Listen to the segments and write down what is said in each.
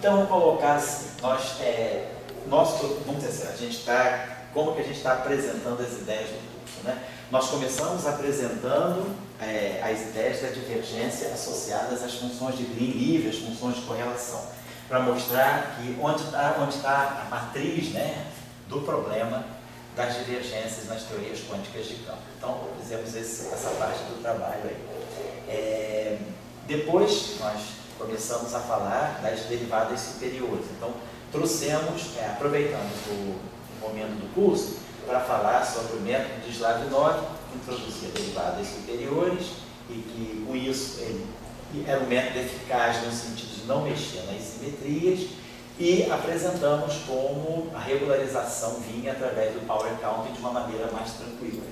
Então, vamos colocar assim, vamos dizer assim, como que a gente está apresentando as ideias do curso, né? Nós começamos apresentando as ideias da divergência associadas às funções de Green livre, às funções de correlação, para mostrar que onde está a matriz, né, do problema das divergências nas teorias quânticas de campo. Então, fizemos essa parte do trabalho aí. Depois, nós começamos a falar das derivadas superiores. Então, aproveitamos o momento do curso para falar sobre o método de Slavnov, que introduzia derivadas superiores e que, com isso, ele era um método eficaz no sentido de não mexer nas simetrias, e apresentamos como a regularização vinha através do power counting de uma maneira mais tranquila,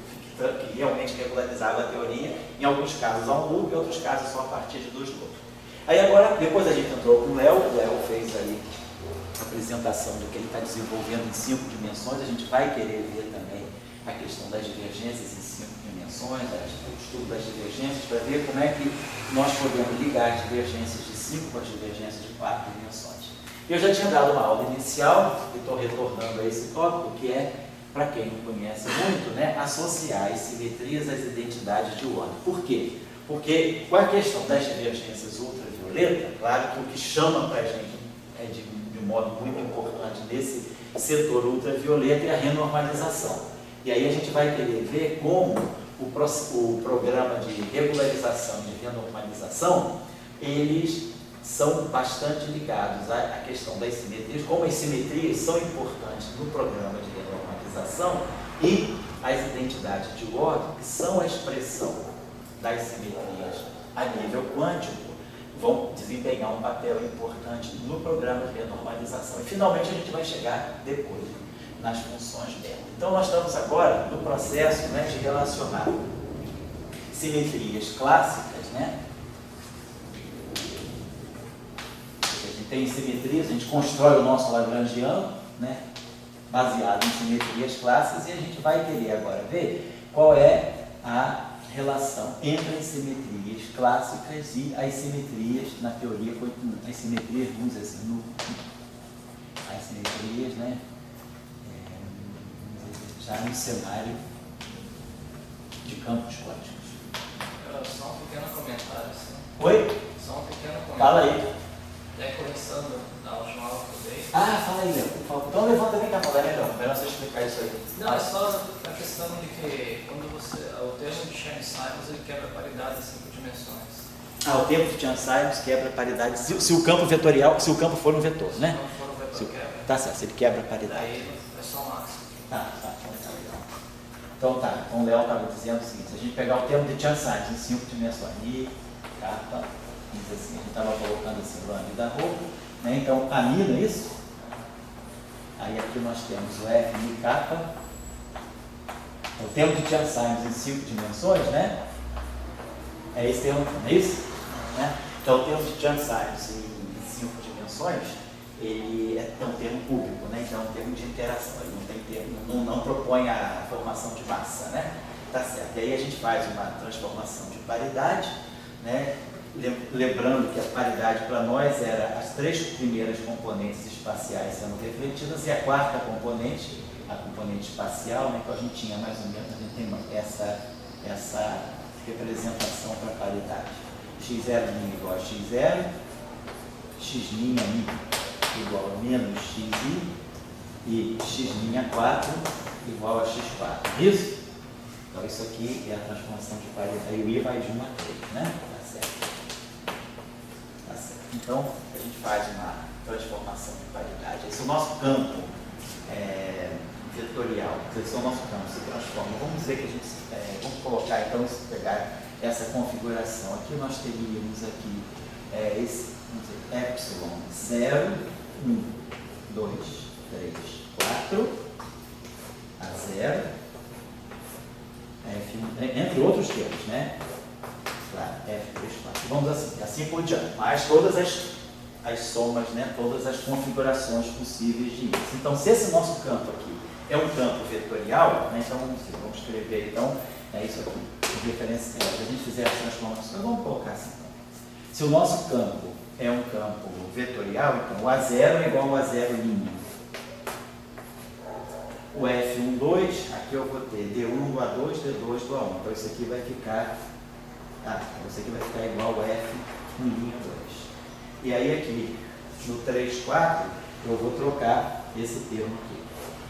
que realmente regularizava a teoria, em alguns casos a um loop, em outros casos só a partir de 2 loops. Aí agora, depois a gente entrou com o Léo fez aí a apresentação do que ele está desenvolvendo em 5 dimensões. A gente vai querer ver também a questão das divergências em 5 dimensões, o estudo das divergências, para ver como é que nós podemos ligar as divergências de 5 com as divergências de 4 dimensões. Eu já tinha dado uma aula inicial, e estou retornando a esse tópico, que é, para quem não conhece muito, né, associar as simetrias às identidades de ordem. Por quê? Porque com a questão das divergências ultravioleta, claro que o que chama para a gente de modo muito importante nesse setor ultravioleta é a renormalização. E aí a gente vai querer ver como o programa de regularização e de renormalização, eles são bastante ligados à questão das simetrias, como as simetrias são importantes no programa de renormalização, e as identidades de ordem, que são a expressão das simetrias a nível quântico, vão desempenhar um papel importante no programa de renormalização. E finalmente a gente vai chegar depois nas funções beta. Então nós estamos agora no processo, né, de relacionar simetrias clássicas, né? Tem simetrias, a gente constrói o nosso lagrangiano, né, baseado em simetrias clássicas, e a gente vai querer agora ver qual é a relação entre as simetrias clássicas e as simetrias na teoria, as simetrias, vamos dizer assim, as simetrias, né, já no cenário de campos quânticos. Só um pequeno comentário. Assim. Oi? Só um pequeno comentário. Fala aí. Começando da última aula que eu dei. Fala aí, Léo, por favor. Então levanta bem a mão, é melhor você explicar isso aí. Não, é só a questão de que quando o termo de Chern-Simons ele quebra a paridade em 5 dimensões. O termo de Chern-Simons quebra a paridade se o campo vetorial, se o campo for um vetor, né? Se não for um vetor, quebra. Tá certo, se ele quebra a paridade. Daí é só máximo. Então o Léo estava dizendo o seguinte: se a gente pegar o termo de Chern-Simons em 5 dimensões, I, kappa, assim, a gente estava colocando assim o lambda da roupa, né? Então a mi, não é isso? Aí aqui nós temos o F mi kappa, o termo de Chern-Simons em 5 dimensões, né? É esse termo, não é isso? Né? Então o termo de Chern-Simons em 5 dimensões, ele é um termo cúbico, né? Então é um termo de interação, ele não tem termo, não propõe a formação de massa, né? Tá certo. E aí a gente faz uma transformação de paridade, né? Lembrando que a paridade para nós era as 3 primeiras componentes espaciais sendo refletidas, e a 4ª componente, a componente espacial, né, que a gente tinha mais ou menos, a gente tem essa representação para a paridade. x0' igual a x0, x'I igual a menos xi, e x'I4 igual a x4. Isso? Então isso aqui é a transformação de paridade, e o I vai de 1 a 3, né? Então, a gente faz uma transformação de paridade. Esse é o nosso campo vetorial, esse é o nosso campo, se transforma. Vamos dizer que a gente, vamos colocar então, pegar essa configuração. Aqui nós teríamos aqui esse, vamos dizer, epsilon 0, 1, 2, 3, 4, a 0, F, entre outros termos, né? Claro, F3, 4. Vamos assim por diante. Mas todas as somas, né, todas as configurações possíveis de isso. Então, se esse nosso campo aqui é um campo vetorial, né, então vamos escrever, então, é isso aqui, referência, se a gente fizer as transformações, vamos colocar assim. Se o nosso campo é um campo vetorial, então o A0 é igual ao A0'. O F1, 2, aqui eu vou ter D1 do A2, D2 do A1. Então isso aqui vai ficar, igual ao F1'2. E aí aqui, no 3, 4, eu vou trocar esse termo aqui.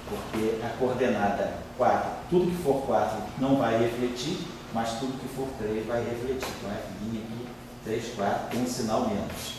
Porque a coordenada 4, tudo que for 4 não vai refletir, mas tudo que for 3 vai refletir. Então F' aqui, 3, 4, tem um sinal menos.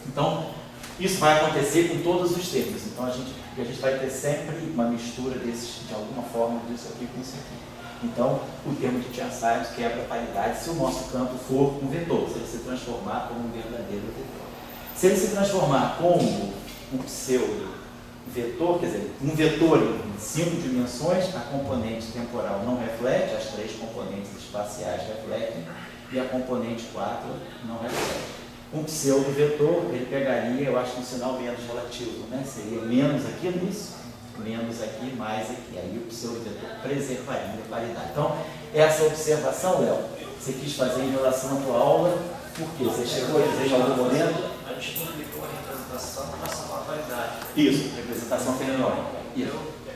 Então, isso vai acontecer com todos os termos. Então, a gente vai ter sempre uma mistura desses, de alguma forma, disso aqui com isso aqui. Então, o termo de Chern-Simons quebra a paridade se o nosso campo for um vetor, se ele se transformar como um verdadeiro vetor. Se ele se transformar como um pseudo-vetor, quer dizer, um vetor em 5 dimensões, a componente temporal não reflete, as 3 componentes espaciais refletem, e a componente 4 não reflete. Um pseudo-vetor, ele pegaria, eu acho que um sinal menos relativo, né? Seria menos aqui nisso, menos aqui, mais aqui. Aí o pseudo-vetor preservaria a paridade. Então, essa observação, Léo, você quis fazer em relação à tua aula, por quê? Você chegou a dizer em algum momento? A gente complicou a representação com relação à paridade. Isso, representação fenomenológica.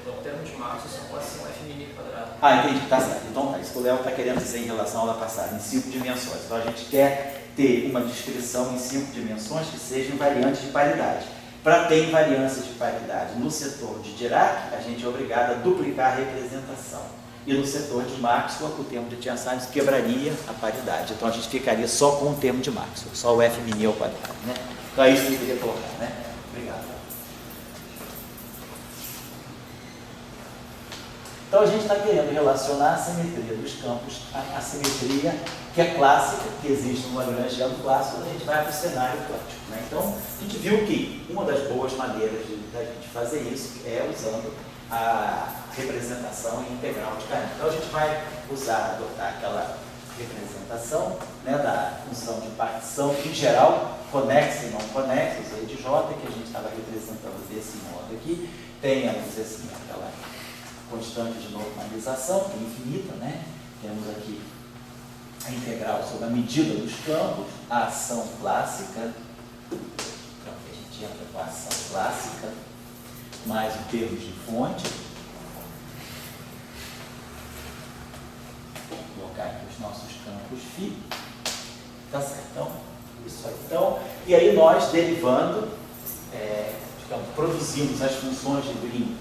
O termo de Maxwell só pode ser um F' quadrado. Ah, entendi, tá certo. Então tá, isso que o Léo está querendo dizer em relação à aula passada, em 5 dimensões. Então a gente quer ter uma descrição em 5 dimensões que seja invariante de paridade. Para ter invariância de paridade no setor de Dirac, a gente é obrigado a duplicar a representação. E no setor de Maxwell, o termo de Chern-Simons quebraria a paridade. Então a gente ficaria só com o termo de Maxwell, só o F' ao quadrado, né? Então é isso que eu queria colocar, né? Obrigado. Então a gente está querendo relacionar a simetria dos campos à simetria que é clássica, que existe no Lagrangiano clássico, a gente vai para o cenário quântico, né? Então a gente viu que uma das boas maneiras da gente fazer isso é usando a representação integral de Carnot. Então a gente vai adotar aquela representação, né, da função de partição, em geral, conexa e não conexa, o Z de J, que a gente estava representando desse modo aqui, tem, vamos dizer assim, aquela constante de normalização, que é infinita, né? Temos aqui a integral sobre a medida dos campos, a ação clássica, então a gente entra com a ação clássica, mais o termo de fonte. Vou colocar aqui os nossos campos φ. Tá certo? Então, isso aí. Então, e aí nós derivando, digamos, produzimos as funções de Green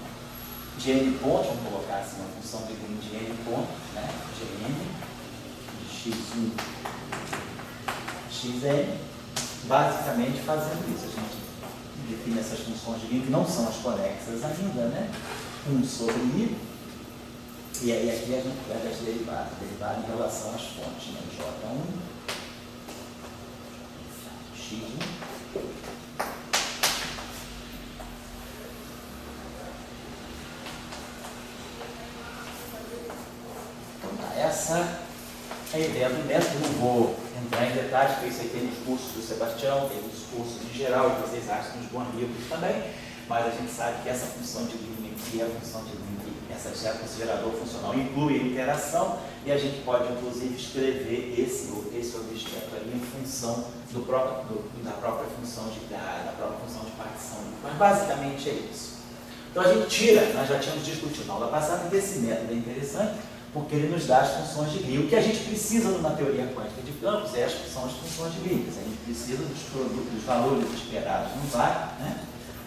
de n pontos, vamos colocar assim uma função de Green de n pontos, né? Gn de x1, xn, basicamente fazendo isso. A gente define essas funções de Green que não são as conexas ainda, né? 1 sobre i, e aí aqui a gente pega as derivadas em relação às fontes, né? J1, x1, essa é a ideia do método. Não vou entrar em detalhes, porque isso aí tem nos cursos do Sebastião, tem nos cursos em geral, e vocês acham nos bons livros também, mas a gente sabe que essa função de Green aqui é a função de Green, esse gerador funcional inclui a interação, e a gente pode inclusive escrever esse objeto ali em função da própria função de partição. Mas basicamente é isso. Então a gente tira, nós já tínhamos discutido na aula passada, que esse método é interessante, porque ele nos dá as funções de Green. O que a gente precisa numa teoria quântica de campos são as funções de Green. A gente precisa dos valores esperados no vácuo, né?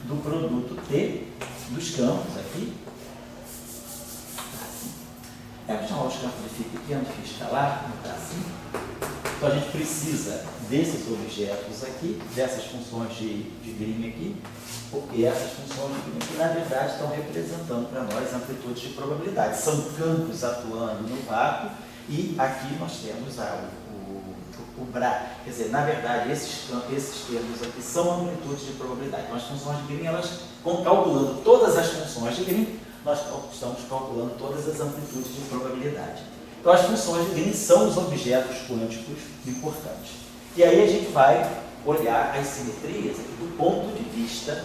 Do produto T dos campos aqui. Vamos chamar os campos de φ pequeno, de φ escalar, no caso assim. Então a gente precisa desses objetos aqui, dessas funções de Green aqui, porque essas funções de Green aqui, na verdade, estão representando para nós amplitudes de probabilidade. São campos atuando no vácuo, e aqui nós temos o BRA. Quer dizer, na verdade, esses termos aqui são amplitudes de probabilidade. Então, as funções de Green, elas, calculando todas as funções de Green, nós estamos calculando todas as amplitudes de probabilidade. Então, as funções de Green são os objetos quânticos importantes. E aí a gente vai olhar as simetrias aqui do ponto de vista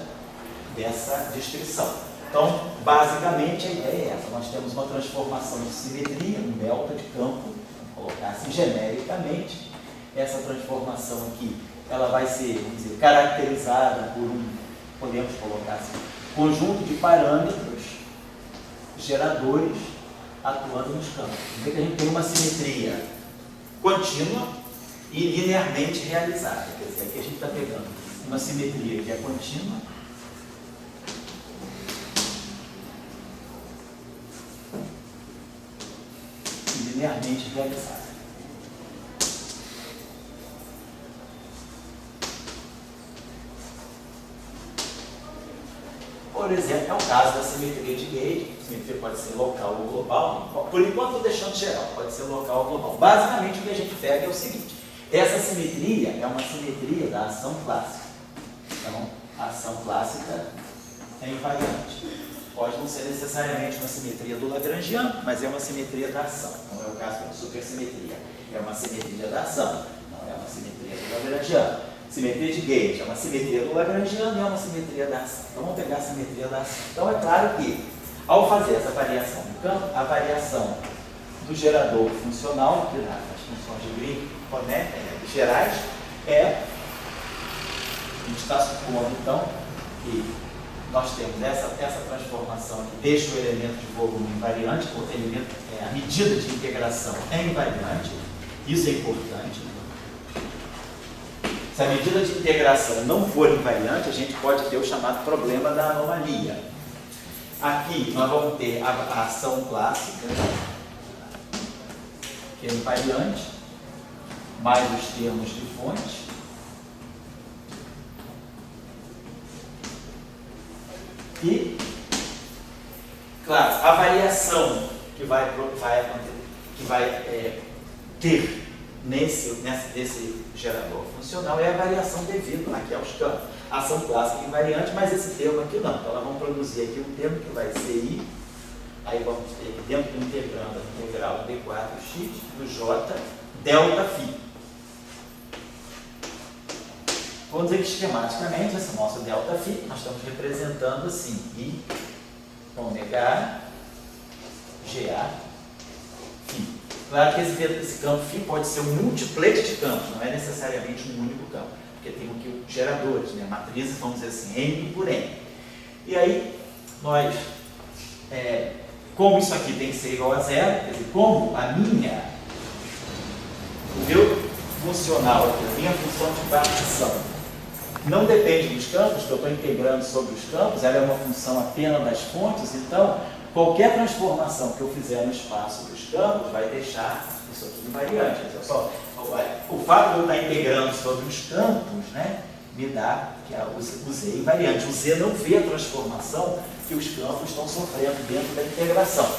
dessa descrição. Então, basicamente, a ideia é essa. Nós temos uma transformação de simetria, um delta de campo, vamos colocar assim genericamente. Essa transformação aqui ela vai ser, vamos dizer, caracterizada por podemos colocar assim, conjunto de parâmetros geradores atuando nos campos. Vê que a gente tem uma simetria contínua e linearmente realizada. Quer dizer, aqui a gente está pegando uma simetria que é contínua e linearmente realizada. Por exemplo, é o caso da simetria de Gauge. A simetria pode ser local ou global. Por enquanto, estou deixando geral, pode ser local ou global. Basicamente, o que a gente pega é o seguinte: essa simetria é uma simetria da ação clássica. Então, a ação clássica é invariante. Pode não ser necessariamente uma simetria do Lagrangiano, mas é uma simetria da ação. Não é o caso da supersimetria. É uma simetria da ação, não é uma simetria do Lagrangiano. Simetria de Gauge é uma simetria do Lagrangiano e é uma simetria da ação. Então, vamos pegar a simetria da ação. Então, é claro que, ao fazer essa variação do campo, a variação do gerador funcional, que nas funções de Green gerais, a gente está supondo, então, que nós temos essa transformação que deixa o elemento de volume invariante, porque a medida de integração é invariante. Isso é importante. Se a medida de integração não for invariante, a gente pode ter o chamado problema da anomalia. Aqui nós vamos ter a ação clássica, que é invariante, mais os termos de fonte. E, claro, a variação que vai ter nesse gerador funcional é a variação devido aqui aos campos. Ação clássica invariante, mas esse termo aqui não. Então, nós vamos produzir aqui um termo que vai ser I. Aí vamos ter aqui dentro do integrando a integral D4x do J, delta φ. Vamos dizer que esquematicamente, essa nossa delta φ, nós estamos representando assim, I, ômega, GA, φ. Claro que esse campo φ pode ser um multiplete de campos, não é necessariamente um único campo, porque tem aqui os geradores, né? Matrizes, vamos dizer assim, N por N. E aí, nós, como isso aqui tem que ser igual a zero, quer dizer, como o meu funcional aqui, a minha função de partição, não depende dos campos, que eu estou integrando sobre os campos, ela é uma função apenas das fontes, então, qualquer transformação que eu fizer no espaço dos campos vai deixar isso aqui invariante. Só, o fato de eu estar integrando sobre os campos, né, me dá que o Z é invariante. O Z não vê a transformação que os campos estão sofrendo dentro da integração.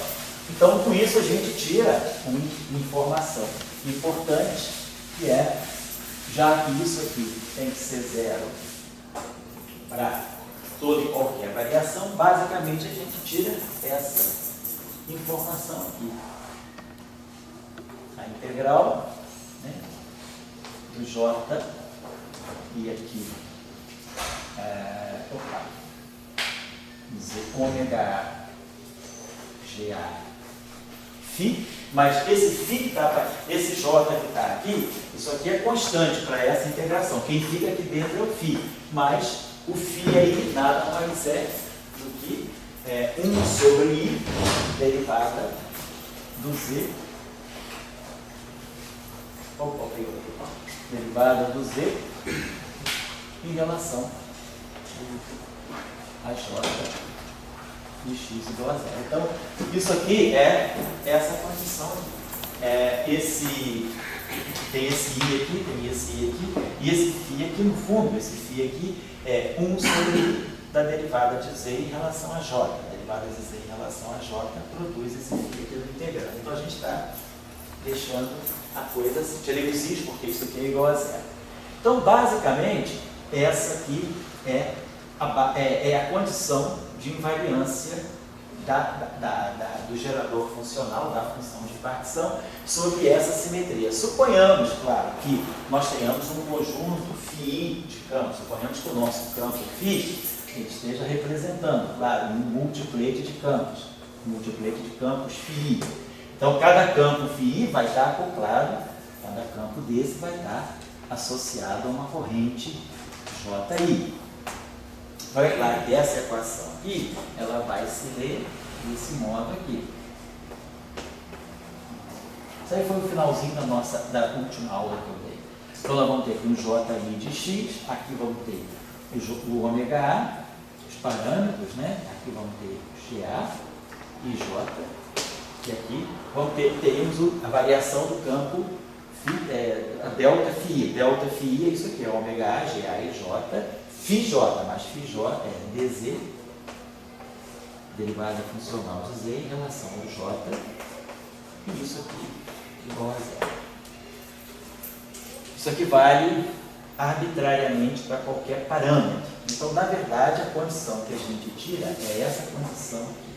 Então, com isso, a gente tira uma informação importante, que é, já que isso aqui tem que ser zero para toda e qualquer variação, basicamente a gente tira essa informação aqui. A integral, né, do J e aqui Z ômega GA φ, mas esse J que está aqui, isso aqui é constante para essa integração. Quem fica aqui dentro é o φ, mas o φ aí nada mais é do que 1 sobre I derivada do Z. Derivada do Z em relação a J de x igual a zero. Então, isso aqui é essa condição. Tem esse I aqui, tem esse I aqui, e esse φ aqui no fundo, esse φ aqui é 1 sobre I da derivada de Z em relação a J. A derivada de Z em relação a J produz esse φ aqui do integrando. Então, a gente está deixando a coisa assim, tirei os I's porque isso aqui é igual a zero. Então, basicamente, essa aqui é a condição de invariância do gerador funcional, da função de partição, sobre essa simetria. Suponhamos, claro, que nós tenhamos um conjunto φ de campos. Suponhamos que o nosso campo φ esteja representando, claro, um multiplete de campos. φ. Então, cada campo φ vai estar acoplado, cada campo desse vai estar associado a uma corrente JI. Então, é claro que essa equação aqui, ela vai se ler desse modo aqui. Isso aí foi o finalzinho da última aula que eu dei. Então, nós vamos ter aqui um JI de X, aqui vamos ter o ômega A, os parâmetros, né? Aqui vamos ter GA e J. E aqui teremos a variação do campo a delta φ. Delta φ é isso aqui, é ômega A, GA e J. φJ, mas φJ é dz, derivada funcional de z em relação ao J. E isso aqui igual a zero. Isso aqui vale arbitrariamente para qualquer parâmetro. Então, na verdade, a condição que a gente tira é essa condição aqui.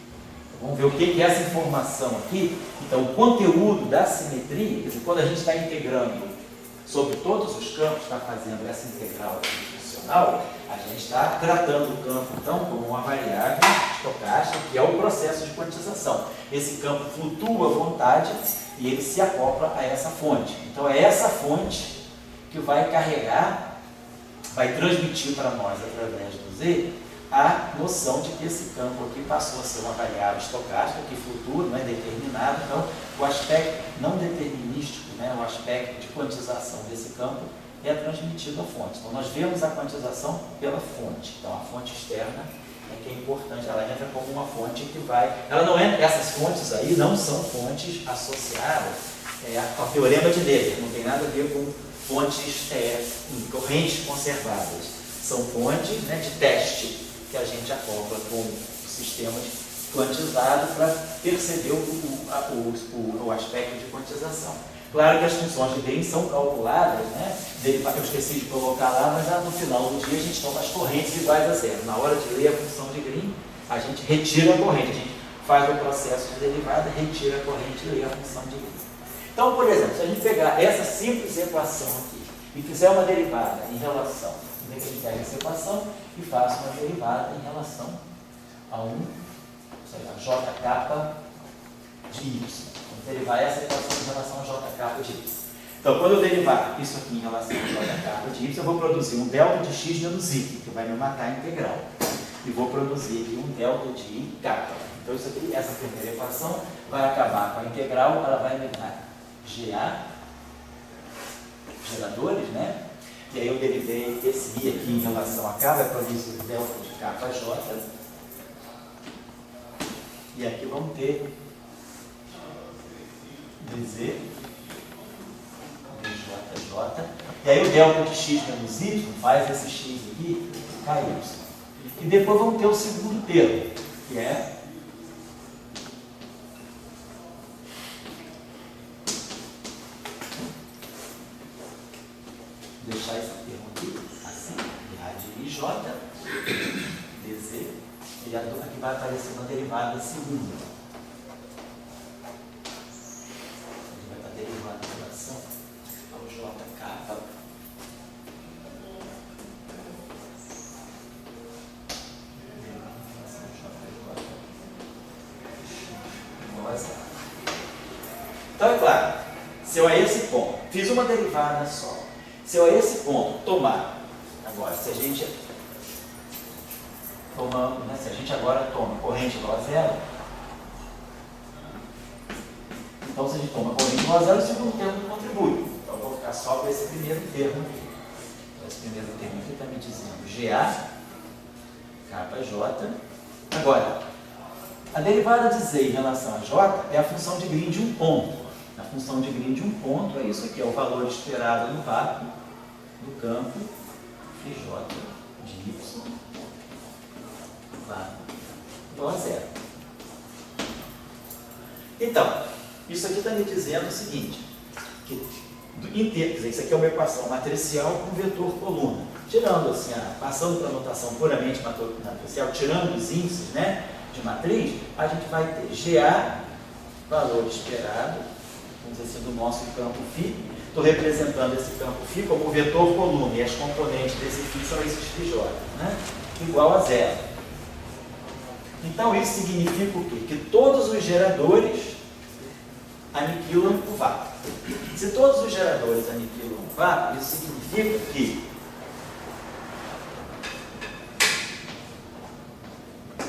Vamos ver o que é essa informação aqui. Então, o conteúdo da simetria, quer dizer, quando a gente está integrando sobre todos os campos, está fazendo essa integral funcional, a gente está tratando o campo, então, como uma variável estocástica, que é o processo de quantização. Esse campo flutua à vontade e ele se acopla a essa fonte. Então, é essa fonte que vai carregar, vai transmitir para nós, através do Z, a noção de que esse campo aqui passou a ser uma variável estocástica, que flutua, não é determinado. Então, o aspecto não determinístico, né, o aspecto de quantização desse campo é transmitido à fonte. Então, nós vemos a quantização pela fonte. Então, a fonte externa é que é importante, ela entra como uma fonte que vai... Ela não é, essas fontes aí não são fontes associadas ao teorema de Neper, não tem nada a ver com fontes correntes conservadas. São fontes, né, de teste que a gente acopla com o sistema quantizado para perceber o aspecto de quantização. Claro que as funções de Green são calculadas, né? Eu esqueci de colocar lá, mas no final do dia a gente toma as correntes iguais a zero. Na hora de ler a função de Green, a gente retira a corrente, a gente faz o processo de derivada, retira a corrente e lê a função de Green. Então, por exemplo, se a gente pegar essa simples equação aqui e fizer uma derivada em relação, a gente pega essa equação e faça uma derivada em relação a JK de Y. Vamos derivar essa equação em relação a JK de Y. Então, quando eu derivar isso aqui em relação a JK de Y, eu vou produzir um delta de x menos y, que vai me matar a integral. E vou produzir aqui um delta de i k. Então, isso aqui, essa primeira equação vai acabar com a integral, ela vai me dar GA, geradores, né? E aí eu derivei esse i aqui em relação a k, vai produzir o delta de kj. E aqui vamos ter dz, djj. E aí o delta de x menos y faz esse x aqui ky. E depois vamos ter o segundo termo, que é deixar esse termo aqui, assim, de ij, dz, e aqui vai aparecer uma derivada segunda. Aqui vai estar derivada em relação ao jk. Então, é claro, se eu a esse ponto fiz uma derivada só, se eu a esse ponto tomar, agora, se a gente agora toma corrente igual a zero, então se a gente toma corrente igual a zero, o segundo termo não contribui. Então eu vou ficar só com esse primeiro termo aqui. Então, esse primeiro termo aqui está me dizendo GA, KJ. Agora, a derivada de Z em relação a J é a função de Green de um ponto. A função de Green de um ponto é isso aqui, é o valor esperado no vácuo do campo Φj de Y igual a zero. Então, isso aqui está me dizendo o seguinte, que isso aqui é uma equação matricial com vetor coluna. Tirando assim, passando para a notação puramente matricial, tirando os índices, né, de matriz, a gente vai ter GA, valor esperado, vamos dizer assim, do nosso campo φ. Estou representando esse campo φ como vetor coluna, e as componentes desse φ são esses Φj, né? Igual a zero. Então, isso significa o quê? Que todos os geradores aniquilam o vácuo. Se todos os geradores aniquilam vácuo, isso significa que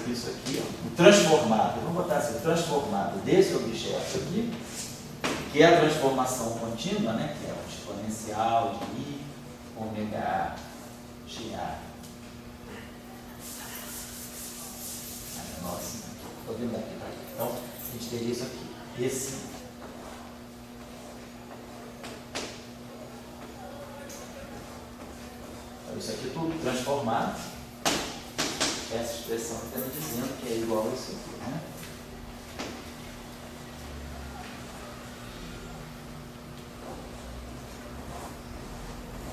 isso aqui, ó, o transformado, vamos botar assim, o transformado desse objeto aqui, que é a transformação contínua, né, que é o exponencial de I, ômega A, GA. Nossa, estou vendo aqui, tá? Então, a gente teria isso aqui, esse. Então, isso aqui tudo transformado. Essa expressão está me dizendo que é igual a isso aqui, né?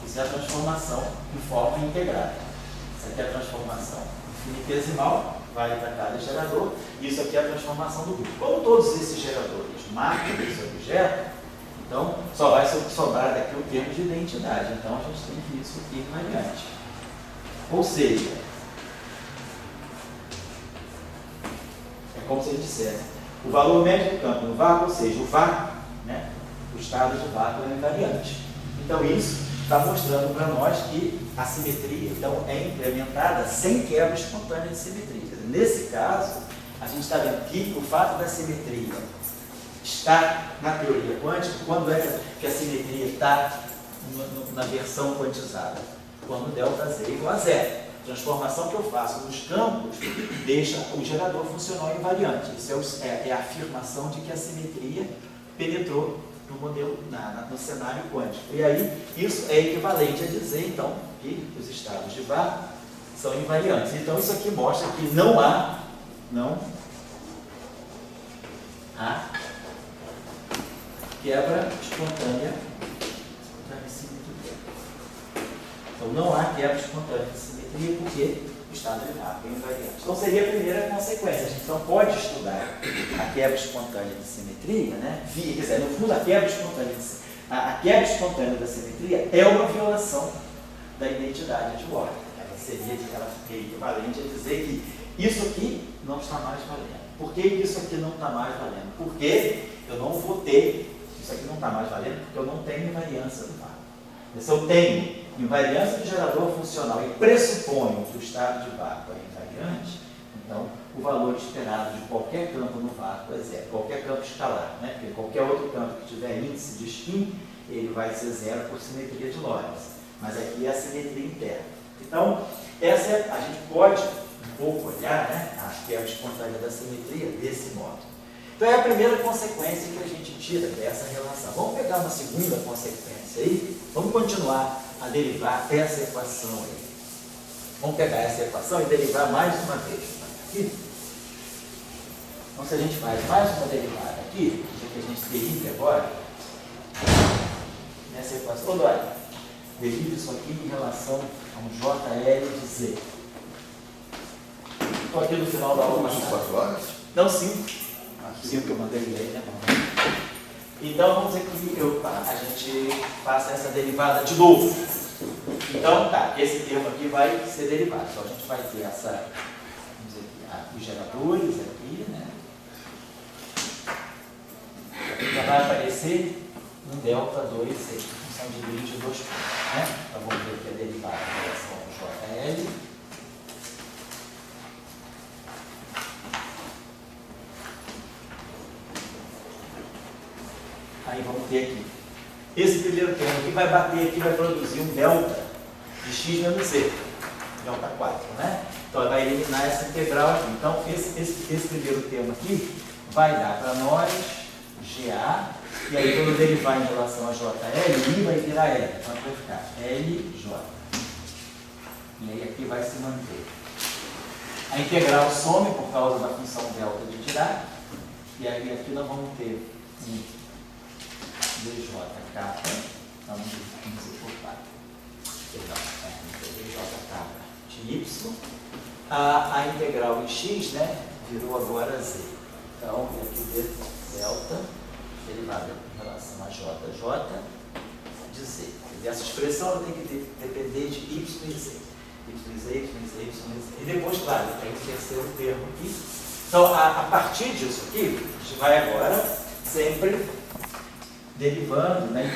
Isso é a transformação em forma integrada. Isso aqui é a transformação infinitesimal, vale para cada gerador. Isso aqui é a transformação do grupo. Como todos esses geradores marcam esse objeto, então só vai sobrar daqui o termo de identidade. Então a gente tem que isso aqui invariante. Ou seja, é como se ele dissesse, o valor médio do campo no vácuo, ou seja, o vácuo, né, o estado de vácuo é invariante. Então isso está mostrando para nós que a simetria então, é implementada sem quebra espontânea de simetria. Nesse caso, a gente está vendo que o fato da simetria estar na teoria quântica, quando é que a simetria está na versão quantizada? Quando ΔZ é igual a zero. A transformação que eu faço nos campos deixa o gerador funcional invariante. Isso é a afirmação de que a simetria penetrou no modelo, no cenário quântico. E aí, isso é equivalente a dizer, então, que os estados de vácuo são invariantes. Então, isso aqui mostra que não há quebra espontânea de simetria. Então, não há quebra espontânea de simetria porque o estado de vácuo é invariante. Então, seria a primeira consequência. A gente não pode estudar a quebra espontânea de simetria, né? Quer dizer, no fundo, a quebra espontânea da simetria é uma violação da identidade de ordem. Ela seria equivalente a dizer que isso aqui não está mais valendo. Por que isso aqui não está mais valendo? Porque eu não vou ter, isso aqui não está mais valendo, porque eu não tenho invariância do vácuo. Se eu tenho invariância do gerador funcional e pressuponho que o estado de vácuo é invariante, então o valor esperado de qualquer campo no vácuo é zero, qualquer campo escalar, né? Porque qualquer outro campo que tiver índice de spin, ele vai ser zero por simetria de Lorentz. Mas aqui é a simetria interna. Então, a gente pode um pouco olhar, né, a quebra espontânea da simetria desse modo. Então é a primeira consequência que a gente tira dessa relação. Vamos pegar uma segunda consequência aí, vamos continuar a derivar essa equação aí. Vamos pegar essa equação e derivar mais uma vez. Aqui. Então se a gente faz mais uma derivada aqui, que a gente derive agora, nessa equação, olha, derive isso aqui em relação a um JL de Z. Estou aqui no final da aula. 4 horas? Não, 5. 5 que eu mandei ler, né? Então, vamos dizer que a gente faça essa derivada de novo. Então, tá, esse termo aqui vai ser derivado. Então, a gente vai ter essa, vamos dizer aqui, os geradores aqui, né? Já vai aparecer um ΔH2, função de grid de 2 pontos, né? Então, vamos ver aqui a derivada em relação ao JL. Aí vamos ter aqui. Esse primeiro termo aqui vai bater aqui, vai produzir um delta de x menos z, delta 4, né? Então vai eliminar essa integral aqui. Então esse primeiro termo aqui vai dar para nós GA, e aí quando eu derivar em relação a JL, I vai virar L. Então vai ficar LJ. E aí aqui vai se manter. A integral some por causa da função delta de Dirac, e aí aqui nós vamos ter um DJ capa, vamos dizer por 4. Perdão, DJ capa de y. A integral em x, né, virou agora z. Então, aqui ver delta, derivada em relação a JJ de z. Quer dizer, essa expressão tem que depender de y e z. Y e z, y e z, y e z. E depois, claro, tem o terceiro termo aqui. Então, a partir disso aqui, a gente vai agora sempre derivando, né?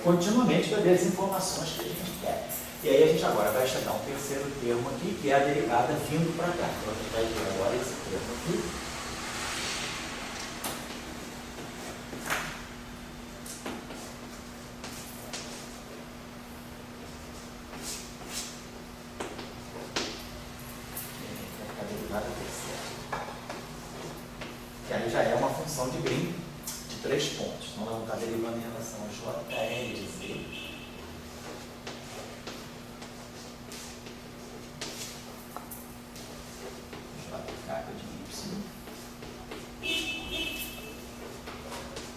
continuamente para ver as informações que a gente quer. E aí a gente agora vai chegar a um terceiro termo aqui, que é a derivada vindo para cá. Então a gente vai ver agora esse termo aqui. A derivada terceira. Que aí já é uma função de Green de 3 pontos. Então, nós vamos estar derivando em relação a J, L e Z.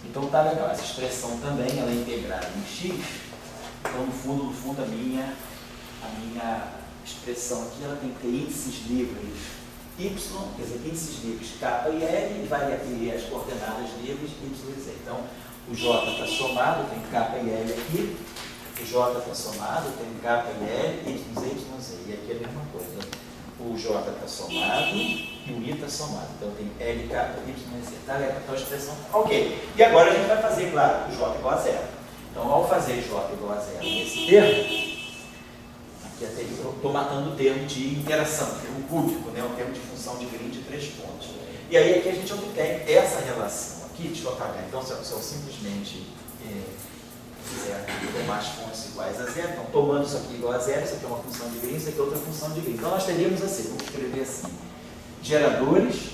Então tá legal, essa expressão também ela é integrada em x, então no fundo a minha expressão aqui ela tem que ter índices livres y, quer dizer, índices livres k e l, e vai aqui as coordenadas livres y e z. Então o j está somado, tem k e l aqui, o j está somado, tem k e l, y, z, y, z, e aqui é a mesma coisa. O J está somado e o I está somado. Então tem L, K, Y, Z. Tá legal? Então a expressão. Ok. E agora a gente vai fazer, claro, o J igual a zero. Então ao fazer J igual a zero nesse termo, aqui até eu estou matando o termo de interação, o termo cúbico, né? O termo de função de Green de 3 pontos. E aí aqui a gente obtém essa relação aqui de JH. Então se eu simplesmente quiser tomar as fontes iguais a zero, então tomando isso aqui igual a zero, isso aqui é uma função de Green, isso aqui é outra função de Green. Então nós teríamos assim, vamos escrever assim, geradores,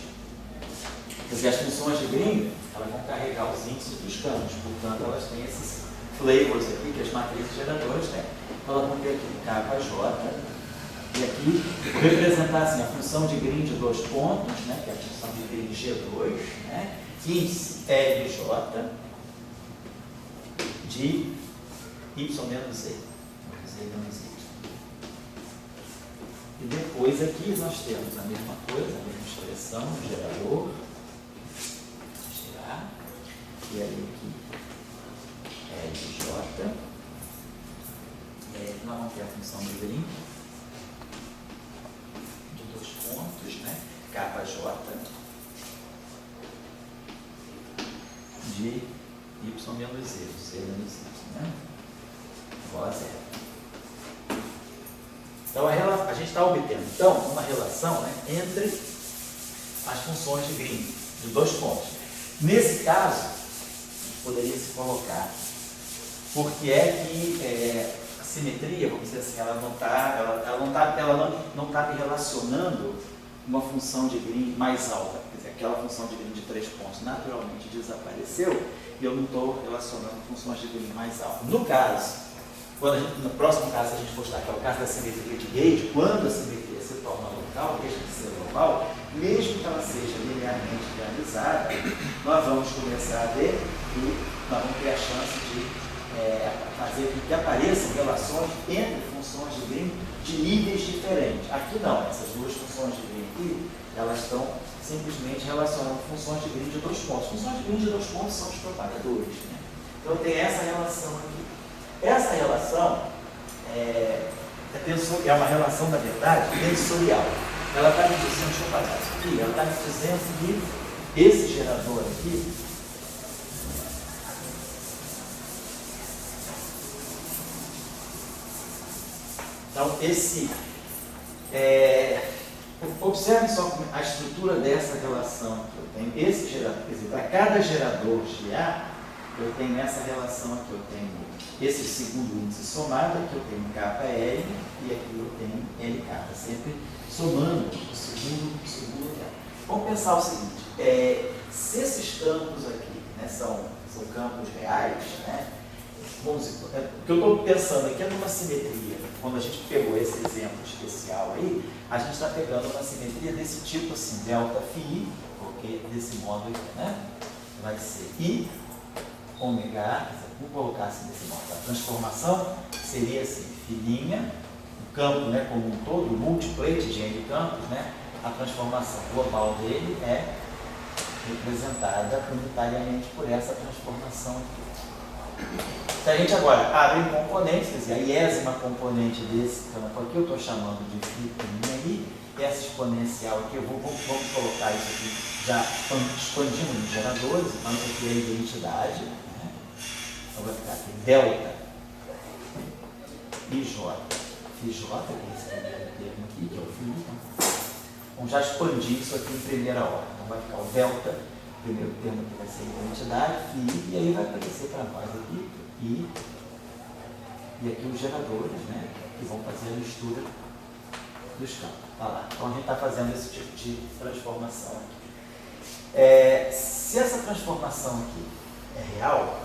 quer dizer, as funções de Green, elas vão carregar os índices dos campos, portanto elas têm esses flavors aqui que as matrizes geradoras têm. Então elas vão ter aqui K, J, e aqui vou representar assim, a função de Green de 2 pontos, né, que é a função de Green G2, né, índice L e J, de y menos z, z menos y. E depois aqui nós temos a mesma coisa, a mesma expressão, o gerador, tirar, e aí aqui L de J, e aí nós vamos ter a função de Green de 2 pontos, né? Kj de y menos z menos y, né? Igual a zero. Então a gente está obtendo então uma relação, né, entre as funções de Green de 2 pontos. Nesse caso, a gente poderia se colocar porque é que a simetria, vamos dizer assim, ela não está me relacionando uma função de Green mais alta. Quer dizer, aquela função de Green de 3 pontos naturalmente desapareceu e eu não estou relacionando funções de Green mais altas. No caso, no próximo caso a gente mostrar que é o caso da simetria de Gauge, quando a simetria se torna local, deixa de ser global, mesmo que ela seja linearmente realizada, nós vamos começar a ver que nós vamos ter a chance de fazer com que apareçam relações entre funções de Green de níveis diferentes. Aqui não, essas duas funções de Green aqui, elas estão simplesmente relacionando funções de Green de 2 pontos. Funções de Green de 2 pontos são os propagadores, né? Então tem essa relação aqui. Essa relação é uma relação, na verdade, tensorial. Ela está me dizendo, deixa eu apagar isso aqui, ela está me dizendo que esse gerador aqui, então observe só a estrutura dessa relação que eu tenho. Esse gerador, quer dizer, para cada gerador de A, eu tenho essa relação aqui, eu tenho esse segundo índice somado, aqui eu tenho KL e aqui eu tenho LK, tá sempre somando o segundo K. Vamos pensar o seguinte, se esses campos aqui, né, são campos reais, né, o que eu estou pensando aqui é numa simetria. Quando a gente pegou esse exemplo especial aí, a gente está pegando uma simetria desse tipo assim, delta φ, porque desse modo aqui, né, vai ser I ômega A, vamos colocar assim desse modo. A transformação seria assim, filinha, o campo, né, como um todo, o multiplate de N campos, né, a transformação global dele é representada unitariamente por essa transformação aqui. Se a gente agora abre um componente, quer dizer, a iésima componente desse campo aqui, eu estou chamando de φ' aí, essa exponencial aqui, vamos colocar isso aqui, já expandindo nos geradores, então isso aqui é a identidade, né? Então vai ficar aqui delta IJ, FJ, que é esse primeiro termo aqui, que é o φ. Vamos já expandir isso aqui em primeira ordem. Então vai ficar o delta, o primeiro termo aqui vai ser a identidade, φ, e aí vai aparecer para nós aqui, I, e aqui os geradores, né, que vão fazer a mistura dos campos. Tá lá. Então a gente está fazendo esse tipo de transformação aqui. Se essa transformação aqui é real,